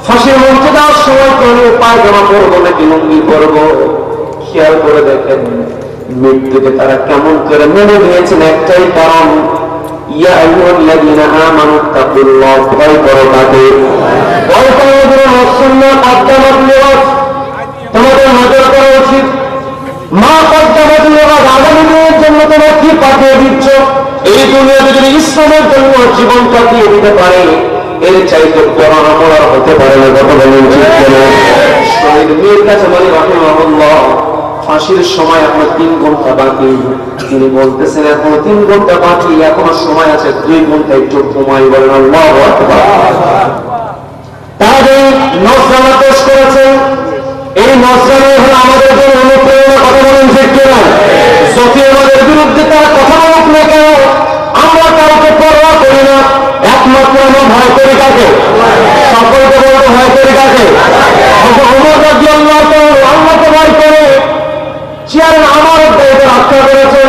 [SPEAKER 2] ফাঁসির মঞ্চে যাওয়ার সময় তো আমি পায়জামা করবো নাকি লুঙ্গি করবো, খেয়াল করে দেখেন মৃত্যুকে তারা কেমন করে মেনে নিয়েছেন। একটাই কারণ, ইয়া আইয়ুহাল্লাযীনা আমানু তাকুল্লাহ, ভয় করো তাকে, ভয় করো রাসূলুল্লাহ কদ্দামাত লিওয়াত, তোমাদের নজর করা উচিত মা কদ্দামাত লিওয়াত, আগামী দিনের জন্য তোমরা কি পাঠিয়ে দিচ্ছ। এই দুনিয়াতে যদি ইসলামের জন্য জীবন কাটিয়ে দিতে পারে, এর চাইতে বড় আমল আর হতে পারে না, কথা বলেন ঠিক কিনা? শহীদ মীর কাসেম আলী রাহিমাহুল্লাহ ফাঁসির সময় এখনো 3 ঘন্টা বাকি, তিনি বলতেছেন এখনো 3 ঘন্টা বাকি, এখনো সময় আছে 2 ঘন্টা, একটু ঘুমাই, বলেন আল্লাহু আকবার। তাদের নজরানা পেশ করেছেন, এই নজরানা হলো আমাদের জন্য অনুপ্রেরণা, কথা বলেন ঠিক কিনা? যতই আমাদের বিরুদ্ধে তারা কথা বলুক না কেন, আমরা কাউকে পরোয়া করি না, একমাত্র আমরা ভয় করি কাকে? সকলকে বলতে ভয় করি কাকে? ওমর রাদিয়াল্লাহু তাআলা আল্লাহকে ভয় করে চেয়ারের আমানত দায়িত্ব রক্ষা করেছেন।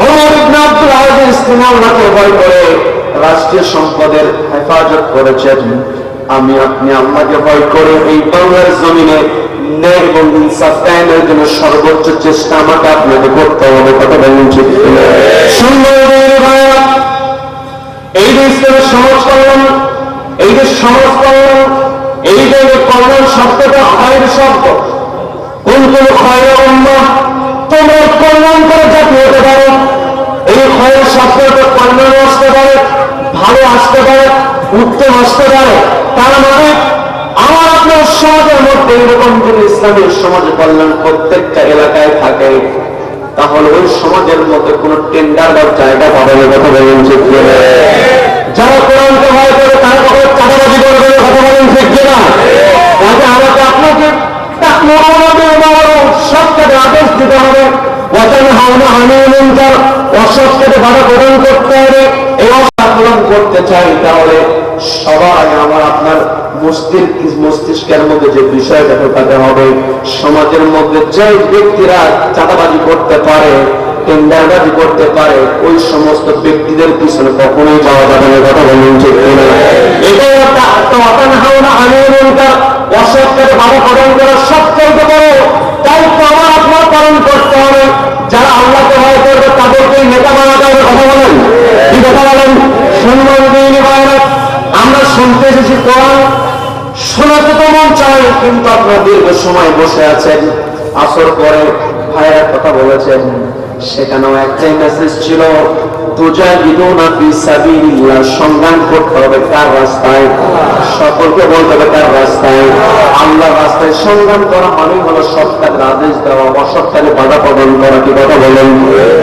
[SPEAKER 2] ওমর ইবনে আব্দুল আজিজ তিনি আল্লাহকে ভয় করে রাষ্ট্রীয় সম্পদের হেফাজত করেছেন। আমি আপনি আল্লাহকে ভয় করে এই বাংলার জমিনে ন্যায় এবং ইনসাফ কায়েমের জন্য সর্বোচ্চ চেষ্টা আমাকে আপনাকে করতে হবে, কথা বলেন ঠিক কিনা? এই যে ইসলামের সমাজ কল্যাণ, এই যে সমাজ কল্যাণ, এই যে কল্যাণ শব্দটা খায়ের শব্দ, কুনতুম খায়রা উম্মাহ, তোমরা কল্যাণ করে জাতি হতে পারো। এই খায়ের শব্দটা কল্যাণ আসতে পারে, ভালো আসতে পারে, উত্তম আসতে পারে। তার মানে আমার আপনার সমাজের মধ্যে এরকম যদি ইসলামের সমাজ কল্যাণ প্রত্যেকটা এলাকায় থাকে, তাহলে ওই সমাজের মধ্যে কোন টেন্ডার বা জায়গা পাবে না, কথা বলেন ঠিক কিনা? যারা কোরআনকে ভয় করে তারা কখনো চাঁদাবাজি করবে না, কথা বলেন ঠিক কিনা? তাকে আমাকে আপনাকে সৎ কাজে আদেশ দিতে হবে, ওয়াতানহাউনা আনিল মুনকার, অসৎ কাজে বাধা প্রদান করতে হবে। এই অসৎ প্রদান করতে চাই, তাহলে সবাই আমার আপনার মস্তিষ্কের মধ্যে যে বিষয়টা ঢোকাতে হবে, সমাজের মধ্যে যে ব্যক্তিরা চাঁদাবাজি করতে পারে, টেন্ডারবাজি করতে পারে, ওই সমস্ত ব্যক্তিদের পিছনে কখনোই যাওয়া যাবে না, কথা বলুন ঠিক কিনা? এটাই ওয়াতানহাউনা আনিল মুনকার, অসৎ কাজে বাধা প্রদান করার সবচেয়ে বড় দায়িত্ব আমার আপনার পালন করতে হবে। যারা আল্লাহকে ভয় করবে তাদেরকে নেতা বানাতে হবে, কথা বলেন কি কথা বলেন? সম্মান দিন, আমরা শুনতে এসেছি কোরআন, কিন্তু আপনারা দীর্ঘ সময় বসে আছেন, আসর পরে ভাইয়েরা কথা বলেছেন, সেখানেও একটাই মেসেজ ছিল, তুজাহিদুনা ফি সাবিলিল্লাহ, সংগ্রাম করতে হবে কার রাস্তায়? সকলকে বলতে হবে কার রাস্তায়? আল্লাহর রাস্তায় সংগ্রাম করা মানে হলো সৎ কাজের আদেশ দেওয়া, অসৎ কাজে বাধা প্রদান করা। কি কথা বলেন?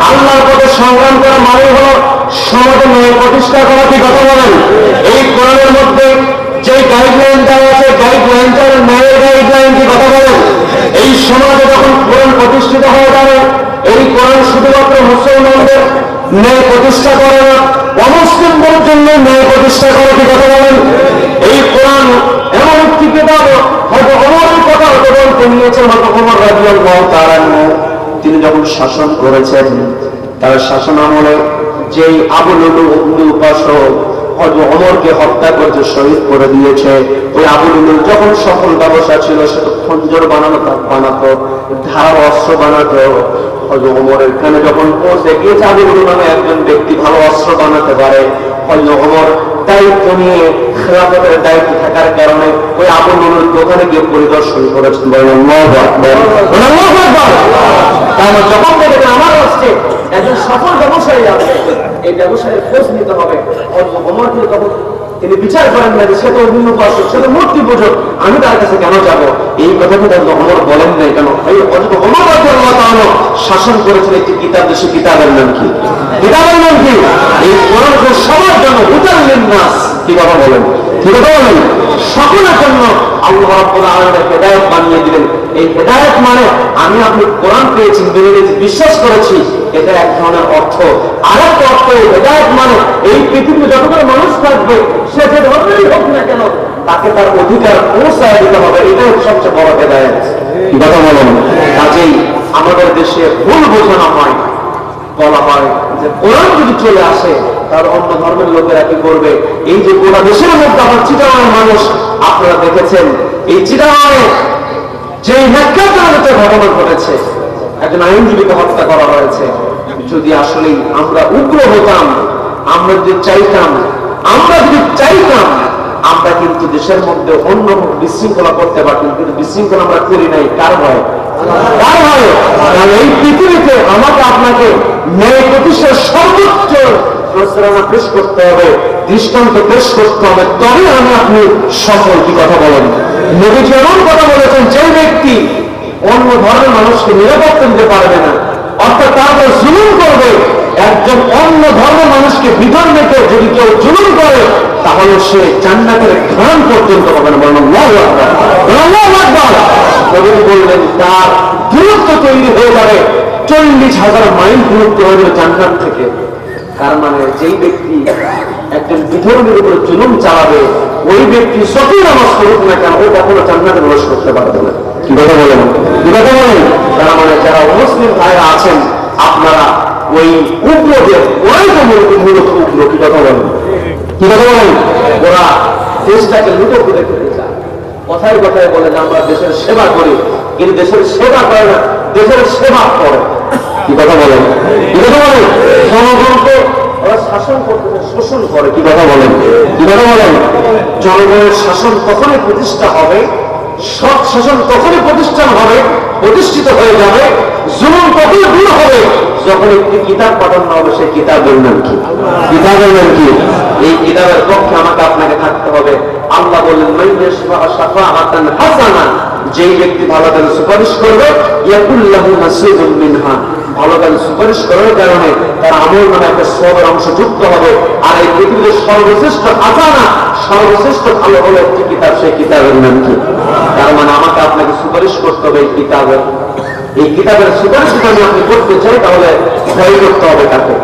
[SPEAKER 2] আল্লাহর পথে সংগ্রাম করা মানে হলো সমাজে ন্যায় প্রতিষ্ঠা করা। কি কথা বলেন? এই কোরআনের মধ্যে যে গাইডলাইন দেওয়া আছে, গাইডলাইনটা ন্যায়ের গাইডলাইন। কি কথা বলেন? এই সমাজে যখন কোরআন প্রতিষ্ঠিত হয়ে যাবে, এই কোরআন শুধুমাত্র মুসলমানদের ন্যায় প্রতিষ্ঠা করে না, অমুসলিমদের জন্য ন্যায় প্রতিষ্ঠা করে। কি কথা বলেন? এই কোরআন এমন একটি কিতাব, হয়তো ওমরের কথা হয়তো বলতে নিয়েছেন, হয়তো ওমর রাদিয়াল্লাহু তাআলা আনহু তিনি যখন শাসন করেছেন, তার শাসন আমলে যেই আবু লুলুল উপাসক হয়তো ওমরকে হত্যা করতে শহীদ করে দিয়েছে, ওই আবু লুলুল যখন সফল ব্যবসা ছিল, সে তো খঞ্জর বানাতো, ধারালো অস্ত্র বানাতো। হয়তো ওমরের এখানে যখন পৌঁছে গিয়েছে, আবু লুলুল নামে একজন ব্যক্তি ভালো অস্ত্র বানাতে পারে, হয়তো ওমর দায়িত্ব নিয়ে, খেলাফতের দায়িত্ব থাকার কারণে ওই আবু লুলুল দোকানে গিয়ে পরিদর্শন করেছেন। বলেন আল্লাহু আকবার, আল্লাহু আকবার। কারণ যখন দেখেন আমার রাষ্ট্রে একজন সফল ব্যবসায়ী আছে, এই ব্যবসায়ের খোঁজ নিতে হবে। ওমর কিন্তু তখন তিনি বিচার করেন না যে সে তো অন্য উপাসক, সে তো মূর্তি পূজক, আমি তার কাছে কেন যাব? এই কথা কিন্তু ওমর বলেন নাই। কেন? এই অযথা ওমর রাদিয়াল্লাহু তাআলা শাসন করেছেন একটি কিতাব, সে কিতাবের নাম কি? কিতাবের নাম কি? এই কোরআন সবার জন্য হুদাল লিন-নাস। কি কথা বলেন? কি কথা বলেন? সকলের জন্য আল্লাহ রাব্বুল আলামিন হেদায়েত বানিয়ে দিলেন। এই হেদায়েত মানে আমি আপনি কোরআন পেয়েছি, বিশ্বাস করেছি, এটা এক ধরনের অর্থ। আর একটা অর্থ, হেদায়েত মানে এই পৃথিবীতে যতগুলো মানুষ থাকবে, সে যে ধর্মেরই হোক না কেন, তাকে তার অধিকার পৌঁছায় দিতে হবে। এটাই সবচেয়ে বড় হেদায়েত। কি কথা বলেন? কাজেই আমাদের দেশে ভুল বোঝানো হয়, বলা হয় যে কোরআন যদি চলে আসে তাহলে অন্য ধর্মের লোকেরা কি করবে? এই যে গোটা দেশের মধ্যে আমার চিটাগাঁয়ের মানুষ আপনারা দেখেছেন, এই চিটাগাঁয়ে যে হত্যাকাণ্ডের ঘটনা ঘটেছে, একজন আইনজীবীকে হত্যা করা হয়েছে। যদি আসলে আমরা উগ্র হতাম, আমরা যদি চাইতাম, আমরা কিন্তু দেশের মধ্যে অন্য বিশৃঙ্খলা করতে পারতাম, কিন্তু বিশৃঙ্খলা আমরা করি নাই। কার ভয়? কার ভয়? কারণ এই পৃথিবীতে আমাকে আপনাকে ন্যায় প্রতিষ্ঠার সর্বোচ্চ প্রচারণা পেশ করতে হবে, দৃষ্টান্ত পেশ করতে হবে, তবে আমি আপনি সফল। কি কথা বলেন? নবীজি এমন কথা বলেছেন, যে ব্যক্তি অন্য ধর্মের মানুষকে নিরাপত্তা দিতে পারবে না, অর্থাৎ তারপর জুলুম করবে, একজন অন্য ধর্মের মানুষকে বিধান রেখে যদি কেউ জুলুম করে, তাহলে সে জান্নাতের ঘ্রাণ পর্যন্ত হবে না। বলেন আল্লাহু আকবার, আল্লাহু আকবার। নবী বললেন তার দূরত্ব তৈরি হয়ে যাবে 40,000 মাইল দূরত্ব হয়ে যাবে জান্নাত থেকে। তার মানে যেই ব্যক্তি একজন বিধর্মীর উপরে জুলুম চালাবে, ওই ব্যক্তি যতই নামাজ পড়ুক না কেন, ও কখনো জান্নাতে প্রবেশ করতে পারবে না। কি কথা বলেন? কি কথা বলেন? তার মানে যারা মুসলিম ভাইরা আছেন, আপনারা ওই উগ্রদের, ওরাই তো মূলত উগ্র। কি কথা বলেন? কি কথা বলেন? ওরা দেশটাকে লুটো করে খেতে চায়। কথায় কথায় বলে যে আমরা দেশের সেবা করি, কিন্তু দেশের সেবা করে না, দেশের সেবা করে। কি কথা বলেন? কি কথা বলেন? জনগণকে ওরা শাসন করতে শোষণ করে। কি কথা বলেন? কি কথা বলেন? জনগণের শাসন তখনই প্রতিষ্ঠা হবে, সৎ শাসন তখনই প্রতিষ্ঠিত হয়ে যাবে, জুলুম তখনই দূর হবে যখন একটি কিতাব পাঠানো হবে। সেই কিতাবের নাম কি? কিতাবের নাম কি? এই কিতাবের পক্ষে আমাকে আপনাকে থাকতে হবে। আল্লাহ বললেন শাফাআতান হাসানা, যেই ব্যক্তি ভালো কাজে সুপারিশ করবে, ইয়াকুল্লাহু নাসিবুম মিনহা, ভালো কাজে সুপারিশ করার কারণে তার আমল নামে একটা সওয়াবের অংশ যুক্ত হবে। আর এই পৃথিবীর সর্বশ্রেষ্ঠ হাসানা, সর্বশ্রেষ্ঠ ভালো হলো একটি কিতাব, সেই কিতাবের নাম কি? তার মানে আমাকে আপনাকে সুপারিশ করতে হবে এই কিতাবের। এই কিতাবের সুপারিশ যদি আপনি করতে চাই, তাহলে ভয় করতে হবে কাকে?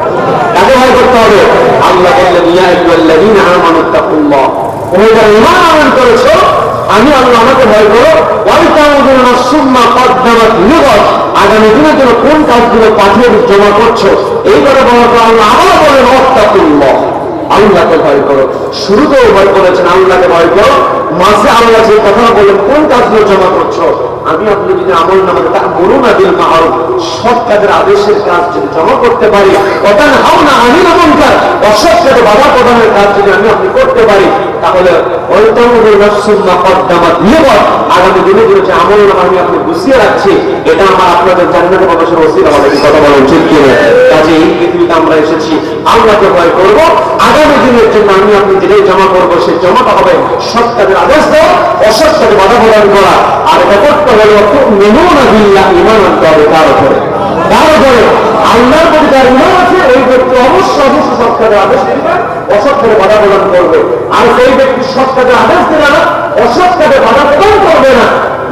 [SPEAKER 2] কাকে ভয় করতে হবে? আল্লাহ বললেন ইয়া আইয়ুহাল্লাযীনা আমানু তাকুল্লাহ, তোমরা যারা ঈমান আনয়ন করেছো, আমি আল্লাহ আমাকে ভয় করো। ওয়াল তাউযুনা নাফসুম মা কদ্দামাত লিগাদ, আগামী দিনের জন্য কোন কাজগুলো পাঠিয়ে জমা করছো, এই কথা বলার পর আল্লাহ আবারও বলেন ওয়াত্তাকুল্লাহ, আল্লাহকে ভয় করো। শুরুতেও ভয় করেছেন আল্লাহকে ভয় করো, মাঝে আল্লাহ যে কথা বলেন কোন কাজগুলো জমা করছো, আমি আপনি যদি আমল নামাতে তা বলুন না বিল মারুফ, সৎ কাজের আদেশের কাজ যদি জমা করতে পারি, অতান হাও না আনিল মুনকার, অসৎ কাজে বাধা প্রদানের কাজ যদি আমি আপনি করতে পারি, তাহলে ওয়ালতানজুর নাফসুম মা কদ্দামাত লিগাদ, আগামী দিনে যে আমল নামা আমি আপনি গুছিয়ে রাখছি, এটা আমার আপনাদের জান্নাতে প্রবেশের ওসিলা হবে। কথা বলেন ঠিক কিনা? কাজে এই পৃথিবীতে আমরা এসেছি আল্লাহকে ভয় করব, আগামী দিনের জন্য আমি আপনি যেটাই জমা করবো সেই জমাটা হবে সৎ কাজের আদেশ দেওয়া, অসৎ কাজে বাধা প্রদান করা। আর এটা করতে হলে মিনুনা বিল্লাহ, ঈমান আনতে হবে তার উপরে। তার উপরে আল্লাহর প্রতি যার ঈমান আছে ওই ব্যক্তি অবশ্যই সৎ কাজের আদেশ দিবে, অসৎ কাজে বাধা প্রদান করবে। আর সেই ব্যক্তি সৎ কাজের আদেশ দেবে না, অসৎ কাজে বাধা প্রদান করবে না,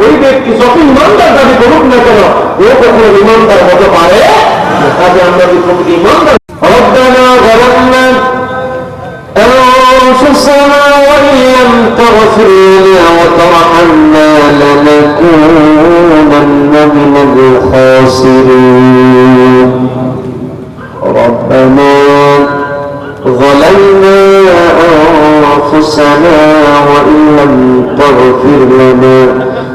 [SPEAKER 2] ওই ব্যক্তি যত ইমানদার দাবি করুক না কেন ও কখনো ইমানদার হতে পারে না। কাজে আমরা যদি প্রকৃতি ইমানদার ربنا ظلمنا أنفسنا وإن لم تغفر لنا وترحمنا لنكونن من الخاسرين ربنا ظلمنا أنفسنا وإن لم تغفر لنا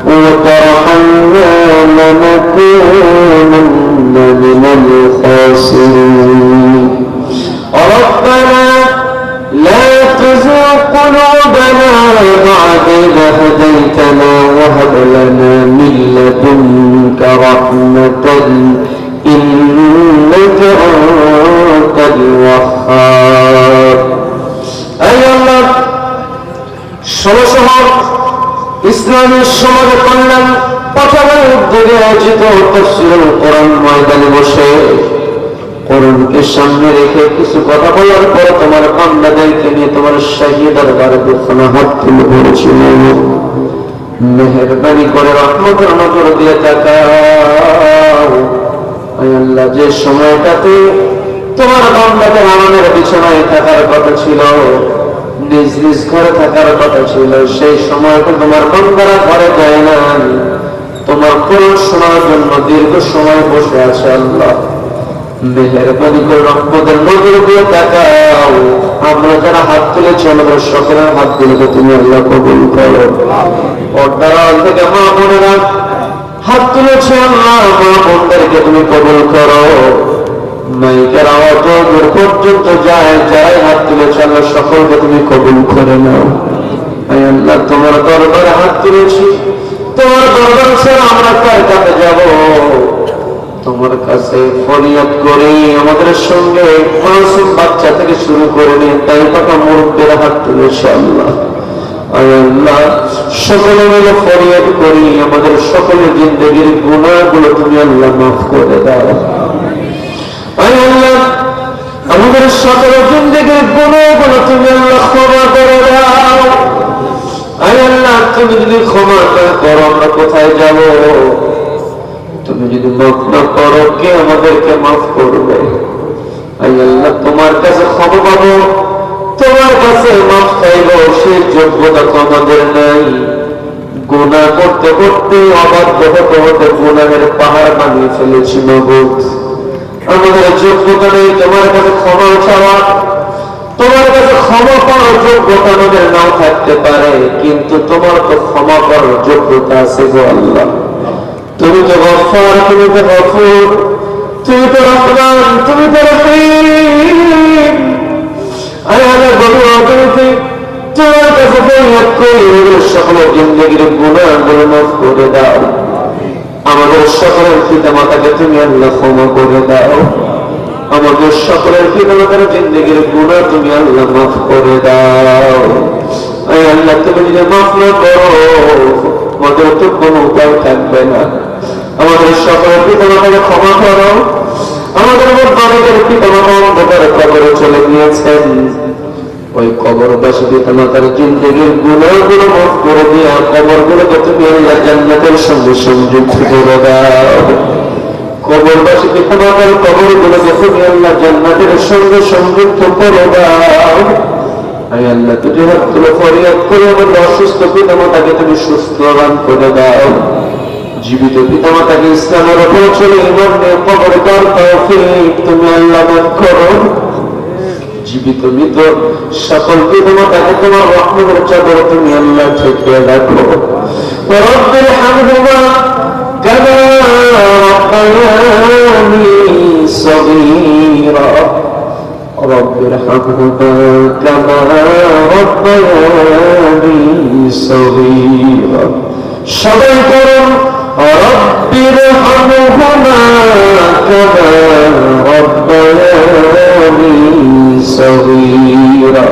[SPEAKER 2] وترحمنا لنكونن من الخاسرين ربنا لا تزغ قلوبنا بعد إذ هديتنا وهب لنا من لدنك رحمة إنك أنت الوهاب أي الله ষোলশহর ইসলামের সমাজ কল্যাণ পথের উদ্যোগে আয়োজিত তাফসীরুল কোরআন ময়দানে বসে কোরআনকে সামনে রেখে কিছু কথা বলার পর তোমার বান্দাদেরকে নিয়ে তোমার শাহী দরবারে দুখানা হাত তুলে ধরেছিল। মেহেরবানি করে রহমতের নজর দিয়ে তাকাও। আয় আল্লাহ, যে সময়টাতে তোমার বান্দাদের আরামের বিছানায় থাকার কথা ছিল, নিজ নিজ ঘরে থাকার কথা ছিল, সেই সময়টা তোমার বান্দারা ঘরে যায় না, তোমার কোরআন শোনার জন্য দীর্ঘ সময় বসে আছে। আল্লাহ মেহেরবানি করে রহমতের নজর দিয়ে তাকাও। আমরা যারা হাত তুলেছি আমাদের সকলের হাত গুলোকে তুমি আল্লাহ কবুল করো। পর্দার আড়াল থেকে মা বোনেরা হাত তুলেছে, আল্লাহ মা বোনদেরকে তুমি কবুল করো। মাইকের আওয়াজ দূর পর্যন্ত যায়, যাই হাত তুলেছে আল্লাহ সকলকে তুমি কবুল করে নাও। আল্লাহ তোমার দরবারে হাত তুলেছি, তোমার দরবার ছাড়া আমরা কার কাছে যাব? তোমার কাছে ফরিয়াদ করে আমাদের সঙ্গে মাসুম বাচ্চা থেকে শুরু করে নিয়ে তাই পাকা মুরব্বীরা হাত তুলেছে। আল্লাহ আল্লাহ সকলে মিলে ফরিয়াদ করি, আমাদের সকলের জিন্দগির গুনাহগুলো তুমি আল্লাহ মাফ করে দাও। আল্লাহ আমাদের সকলের জিন্দগির গুনাহগুলো তুমি আল্লাহ ক্ষমা করে দাও। আল্লাহ তুমি যদি ক্ষমা না করো আমরা কোথায় যাব? তুমি যদি মাফ না করো কে আমাদেরকে মাফ করবে? আল্লাহ তোমার কাছে ক্ষমা পাবো, তোমার কাছে মাফ চাইবো, সেই যোগ্যতা তো আমাদের নাই। গুনাহ করতে করতে অবাধ্য হতে হতে গুনাহের পাহাড় বানিয়ে ফেলেছি মাবুদ। আমাদের যোগ্যতা নেই তোমার কাছে ক্ষমা চাওয়া, তোমার কাছে ক্ষমা পাওয়ার যোগ্যতা আমাদের নাও থাকতে পারে, কিন্তু তোমার তো ক্ষমা করার যোগ্যতা আছে গো আল্লাহ। তুমি তো গফফার, তুমি তো গফুর, তুমি তো রহমান, তুমি তো রহিম। আল্লাহ বলুন তোমার কাছে ফরিয়াদ করি, সকলের জিন্দগির গুনাহগুলো মাফ করে দাও। আমাদের সকলের পিতা মাতাকে তুমি আল্লাহ ক্ষমা করে দাও। আমাদের সকলের পিতা মাতার জিন্দগির গুনাহ তুমি আল্লাহ মাফ করে দাও। আল্লাহ তুমি যদি মাফ না করো আমাদের তো কোনো উপায় থাকবে না। আমাদের সকলের পিতা মাতাকে ক্ষমা করো। আমাদের অনেকের পিতা মাতা অন্ধকারে কবরে চলে গিয়েছেন, ওই কবরবাসী পিতা মাতার জিন্দগির গুনাহগুলো মাফ করে দিয়া কবরগুলোকে তুমি আল্লাহ জান্নাতের সঙ্গে সংযুক্ত করে দাও। কবরবাসী পিতা মাতার কবরগুলোকে তুমি আল্লাহ জান্নাতের সঙ্গে সংযুক্ত করে দাও। আল্লাহ তুমি হাত তুলে ফরিয়াদ করে আমাদের অসুস্থ পিতা মাতাকে তুমি সুস্থবান করে দাও। জীবিত পিতা মাতাকে ইসলামের উপর চলে ইমান নিয়ে কবরে দেওয়ার তৌফিক তুমি আল্লাহ দান করো। জীবিত মৃত সকল পিতা মাতাকে তোমার রহমতের চাদরে তুমি আল্লাহ ঠেকিয়ে রাখো। রব্বির হামহুমা كما ربياني صغيرا رب ارحمهما كما ربياني صغيرا সবাই করুন رب ارحمهما كما ربياني صغيرا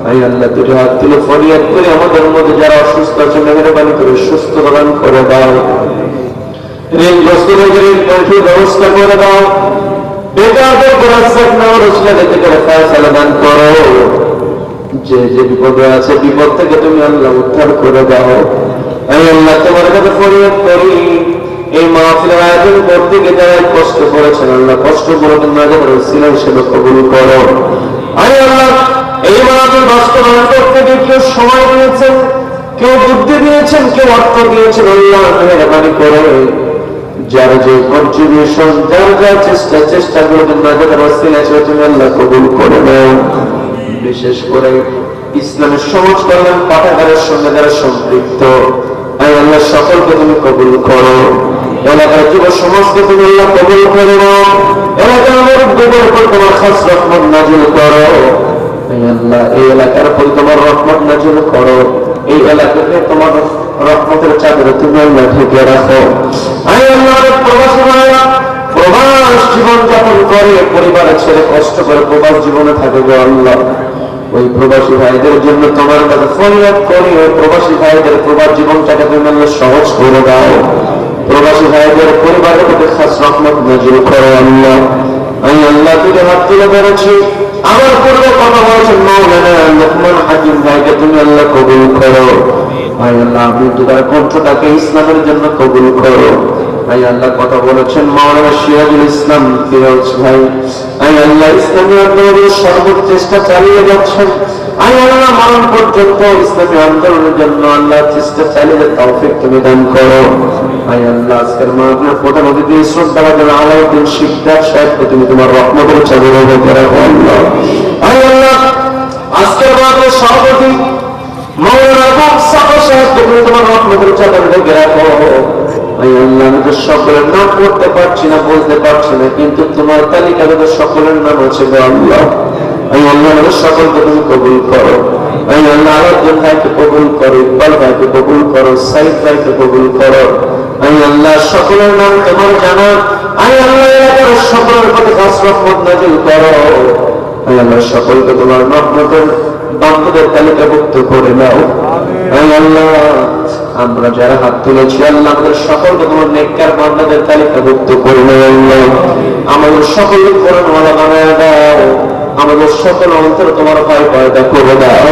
[SPEAKER 2] আয় আল্লাহ দুটো হাত তুলে ফরিয়াদ করে আমাদের মধ্যে যারা অসুস্থ আছে মেহরবানি করে সুস্থ প্রদান করে দাও ঋণগ্রস্তদের ঋণ পরিশোধ ব্যবস্থা করে দাও বেকারদের পরাশ্রয় নাও রোজগার দিতে করে ফয়সালা দান করো যে যে বিপদে আছে বিপদ থেকে তুমি আল্লাহ উদ্ধার করে দাও আয় আল্লাহ তোমার কাছে ফরিয়াদ করি এই মাহফিলের আয়োজন করতে গিয়ে যারা কষ্ট করেছেন আল্লাহ কষ্ট করে তোমরা যেন ছিলেন সেটা কবুল করো আয় আল্লাহ এই মাহফিল বাস্তবায়ন করতে গিয়ে কেউ সময় দিয়েছেন কেউ বুদ্ধি দিয়েছেন কেউ অর্থ দিয়েছেন আল্লাহ মেহরবানি করে যার যে কন্ট্রিবিউশন যার যা চেষ্টা করে তোমরা যেন তুমি আল্লাহ কবুল করে দাও বিশেষ করে ইসলামের সমাজ কল্যাণ পাঠাগারের সঙ্গে যারা সম্পৃক্ত আয় আল্লাহ সকলকে তুমি কবুল করো এলাকার যুব সমাজকে তুমি আল্লাহ কবুল করে নাও এলাকার মুরব্বিদের উপর তোমার খাস রহমত নাজিল করো আয় আল্লাহ এই এলাকার উপর তোমার রহমত নাজিল করো এই এলাকাকে তোমার রহমতের চাদরে তুমি আল্লাহ ঢেকে রাখো আয় আল্লাহ প্রবাসী ভাইরা প্রবাস জীবন যাপন করে পরিবারের ছেড়ে কষ্ট করে প্রবাস জীবনে থাকে গো আল্লাহ ওই প্রবাসী ভাইদের জন্য তোমার কাছে ফরিয়াদ করি ওই প্রবাসী ভাইদের প্রবাস জীবনটাকে তুমি আল্লাহ সহজ করে দাও প্রবাসী ভাইদের পরিবারের প্রতি খাস রহমত নাজিল করো আল্লাহ আমি আল্লাহ থেকে হাত তুলে বেড়েছি আমার পূর্বে কথা বলেছেন মাওলানা লোকমান হাকিম ভাইকে তুমি আল্লাহ কবুল করো ভাই আল্লাহ আপনি তোমার কণ্ঠটাকে ইসলামের জন্য কবুল করো ভাই আল্লাহ কথা বলেছেন মাওলানা সিরাজুল ইসলাম ফিরোজ ভাই আই আল্লাহ ইসলামী আন্দোলনের সর্বোচ্চ চেষ্টা চালিয়ে যাচ্ছেন আই আল্লাহ মরণ পর্যন্ত ইসলামী আন্দোলনের জন্য আল্লাহ চেষ্টা চালিয়ে তৌফিক তুমি দান করো আই আল্লাহ আজকের মাহফিলের প্রধান অতিথি শ্রদ্ধাভাজন আলাউদ্দিন শিকদার সাহেবকে তুমি তোমার রহমতের চাদরে ঢেকে রাখো আল্লাহ আই আল্লাহ আজকের মাহফিলের সভাপতি মাওলানা আবু সাফা সাহেবকে তুমি তোমার রহমতের চাদরে ঢেকে রাখো আই আল্লাহ আমি তো সকলের নাম করতে পারছি না বলতে পারছি না কিন্তু তোমার তালিকাতে তো সকলের নাম আছে গো আল্লাহ আই আল্লাহ আমাদের সকলকে তুমি কবুল করো আই আল্লাহ আলাউদ্দিন ভাইকে কবুল করো ইকবাল ভাইকে কবুল করো সাইদ ভাইকে কবুল করো আই আল্লাহ সকলের নাম তোমার জানা আই আল্লাহ এলাকার সকলের প্রতি খাস রহমত নাজিল করো আই আল্লাহ সকলকে তোমার রহমতের বান্দাদের তালিকাভুক্ত করে নাও আই আল্লাহ আমরা যারা হাত তুলেছি আল্লাহ আমাদের সকলকে তোমার নেককার বান্দাদের তালিকাভুক্ত করে নাও আল্লাহ আমাদের সকলকে কোরআনওয়ালা বানায় দাও আমাদের সকল অন্তর তোমার ভয় পয়দা করে দাও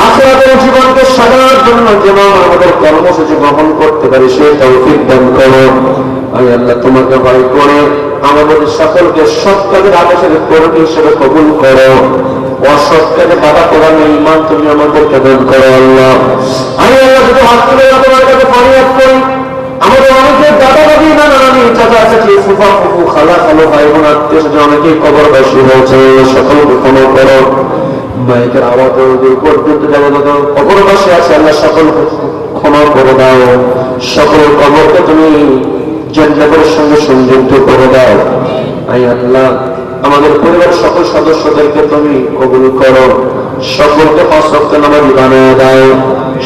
[SPEAKER 2] আখিরাতের জীবনকে সাজানোর জন্য যেন আমাদের কর্মসূচি গ্রহণ করতে পারি সেই তৌফিক দান করো আই আল্লাহ তোমাকে ভয় করে আমাদের সকলকে সৎ কাজের আদেশের কর্মী হিসেবে কবুল করো অসৎ কাজে বাধা প্রদানে ঈমান তুমি আমাদেরকে দান করো আল্লাহ আই আল্লাহ যদি হাত তুলে তোমার কাছে ফরিয়াদ করি আমাদের অনেকের দাদা দাদি নানা নানি চাচা চাচি ফুফা ফুফু খালা খালো ভাই বোন আত্মীয় স্বজন অনেকেই কবরবাসী হয়েছে সকলকে ক্ষমা করো মাইকের আওয়াজ দূর পর্যন্ত যাবো কবরবাসী আছে আল্লাহ সকলকে ক্ষমা করে দাও সকল কবরকে তুমি জান্নাতের সঙ্গে সংযুক্ত করে দাও আই আল্লাহ আমাদের পরিবার সকল সদস্যদেরকে তুমি কবুল করো সকলকে পাঁচ ওয়াক্ত নামাজি বানিয়ে দাও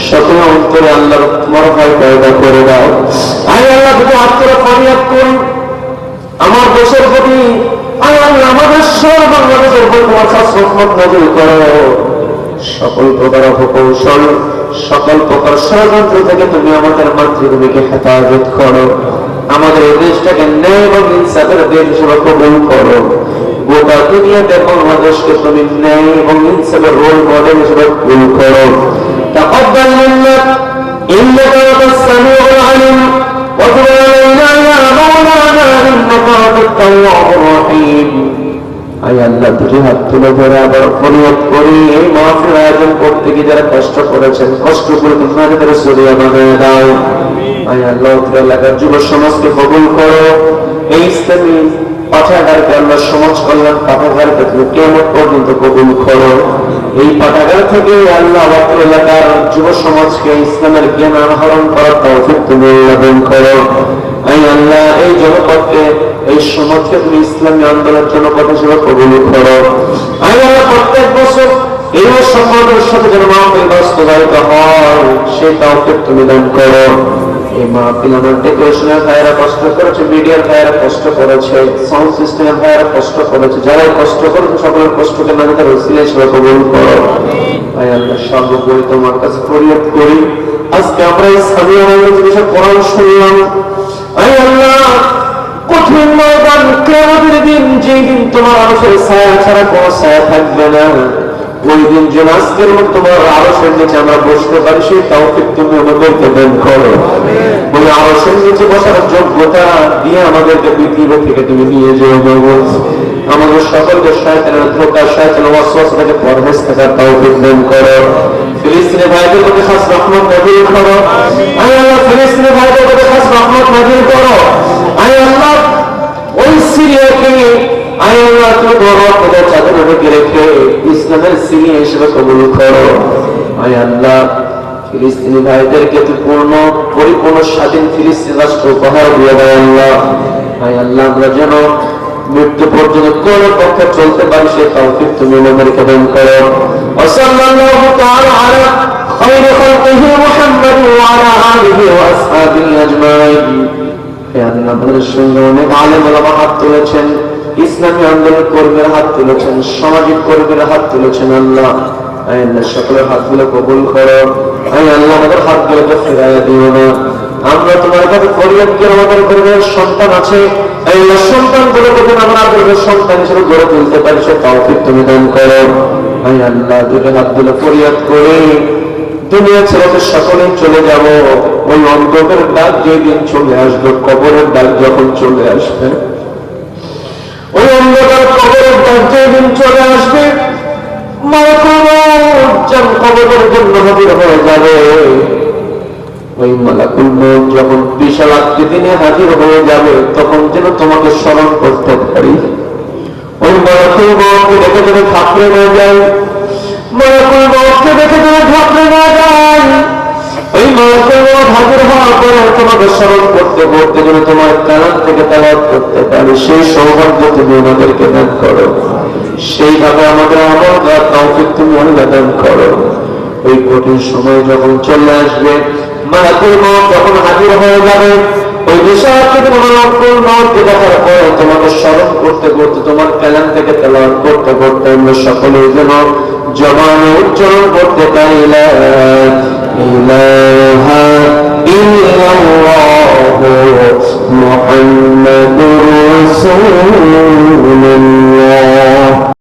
[SPEAKER 2] সকল অন্তরে আল্লাহর তোমার ভয় পয়দা করে দাও আই আল্লাহ যদি হাত করে ফরিয়াদ করি আমার দেশের প্রতি আই আল্লাহ আমাদের বাংলাদেশের প্রতি তোমার খাস রহমত নাজিল করো সকল প্রকার অপকৌশল সকল প্রকার ষড়যন্ত্র থেকে তুমি আমাদের মাতৃভূমিকে হেফাজত করো আমাদের এই দেশটাকে ন্যায় এবং ইনসাফের দেশ হিসেবে কবুল করো গোটা দুনিয়াতে বাংলাদেশকে তুমি ন্যায় এবং ইনসাফের রোল মডেল হিসেবে কবুল করো তাকাব্বাল মিন্না ইন্নাকা আনতাস সামিউল আলিম ওয়া তুব আলাইনা ইয়া মাওলানা ইন্নাকা আনতাত তাওয়াবুর রহিম আই আল্লাহ দুটি হাত তুলে ধরে আবার ফরিয়াদ করি এই মাহফিল আয়োজন করতে গিয়ে যারা কষ্ট করেছেন কষ্ট করে তোমরা তাদের সরিয়ে বানিয়ে দাও আই আল্লাহ এলাকার যুব সমাজকে কবুল করো এই ইসলামী পাঠাগার পাঠাগারকে আল্লাহ সমাজ কল্যাণ পাঠাগারকে তুমি কিয়ামত পর্যন্ত কবুল করো। এই পাঠাগার থেকে আল্লাহ অত্র এলাকার যুব সমাজকে ইসলামের জ্ঞান আহরণ করার তৌফিক তুমি দান করো। আল্লাহ এই জনপদকে, এই সমাজকে তুমি ইসলামী আন্দোলনের জনপদ হিসেবে কবুল করো। আল্লাহ প্রত্যেক বছর এই সমাজের সাথে যেন মাহফিল বাস্তবায়িত হয় সেই তৌফিক তুমি দান করো। এই মাহফিল আমার ডেকোরেশনের ভাইয়েরা কষ্ট করেছে, মিডিয়ার ভাইয়েরা কষ্ট করেছে, সাউন্ড সিস্টেমের ভাইয়েরা কষ্ট করেছে, যারাই কষ্ট করেছে সকলের কষ্টকে না তার ওসিলা হিসেবে কবুল করো। আল্লাহ সর্বোপরি তোমার কাছে ফরিয়াদ করি, আজকে আমরা ইসলামী আন্দোলনের কোরআন শুনলাম। আল্লাহ কঠিন ময়দান কিয়ামতের দিন, যেই দিন তোমার আরশের ছায়া ছাড়া কোনো ছায়া থাকবে না, ওই দিন যেন আজকের মতো তোমার আরশের নিচে আমরা বসতে পারি সেই তৌফিক তুমি আমাদেরকে দান করো। ওই আরশের নিচে বসার যোগ্যতা দিয়ে আমাদেরকে পৃথিবী থেকে তুমি নিয়ে যেও বাবা। আমাদের সকলকে শয়তানের ধোঁকা, শয়তানের ওয়াসওয়াসা থেকে পরহেজ থাকার তৌফিক দান করো। ফিলিস্তিনের ভাইদের প্রতি খাস রহমত নাযিল করো। আল্লাহ ফিলিস্তিনের ভাইদের প্রতি খাস রহমত নাযিল করো। আল্লাহ ওই সিরিয়াকে আল্লাহ তুমি বড় করে চাদর ঢেকে রেখে ইসলামের সিরিয়া হিসেবে কবুল করো। আল্লাহ ফিলিস্তিনি ভাইদেরকে তুমি পরিপূর্ণ স্বাধীন ফিলিস্তিন রাষ্ট্র উপহার দিয়ে দেয় আল্লাহ। আল্লাহ আমরা যেন মৃত্যু পর্যন্ত কোন পক্ষে চলতে পারি সেই তৌফিক তুমি আমাদেরকে দান করো। সাল্লাল্লাহু তাআলা আলা খায়রি খালকিহি মুহাম্মাদ ওয়া আলা আলিহি ওয়া আসহাবিহি আজমাইন। আল্লাহ আমাদের সঙ্গে অনেক আলেম ওলামা হাত তুলেছেন, ইসলামী আন্দোলন কর্মীরা হাত তুলেছেন, সামাজিক কর্মীরা হাত তুলেছেন। আল্লাহ সকলের হাতগুলো কবুল করো। আল্লাহ আমাদের হাতগুলোকে ফিরাইয়া দিও না। আমরা তোমার কাছে ফরিয়াদ করি, আমাদের পরিবারের সন্তান আছে, এই সন্তানগুলোকে যেন আমরা আপনাদের সন্তান হিসেবে গড়ে তুলতে পারি সে তৌফিক তুমি দান করো। আল্লাহ দুটো হাতগুলো ফরিয়াদ করে দুনিয়া ছেড়ে সকলেই চলে যাব, ওই অন্ধকারের ডাক যেদিন চলে আসবে, কবরের ডাক যখন চলে আসবে, ওই অন্ধকার কবরের ডাক যেদিন চলে আসবে, কবরের জন্য হাজির হয়ে যাবে। ওই মালাকুল মউত যখন বিশাল আকৃতিতে হাজির হয়ে যাবে তখন যেন তোমাকে স্মরণ করতে পারি। ওই মালাকুল মউতকে দেখে যেন ঘাবড়ে না যায়, মালাকুল মউতকে দেখে যেন ঘাবড়ে না যায়। ওই মালাকুল মউত হাজির হওয়ার পরে তোমাকে স্মরণ করতে করতে যেন তোমার কালাম থেকে তেলাওয়াত করতে পারি সেই সৌভাগ্য তুমি আমাদেরকে দান করো। সেইভাবে আমাদের আমল করার তৌফিক তুমি আমাদের দান করো। ওই কঠিন সময় যখন চলে আসবে, মালাকুল মউত যখন হাজির হয়ে যাবে, ওই বিষয়কে মালাকুল মউতকে দেখার পরে তোমাকে স্মরণ করতে করতে তোমার কালাম থেকে তেলাওয়াত করতে করতে আমরা সকলেই যেন জবানে উচ্চারণ করতে পারি লা ইলাহা ইল্লাল্লাহু মুহাম্মাদুর রাসূলুল্লাহ।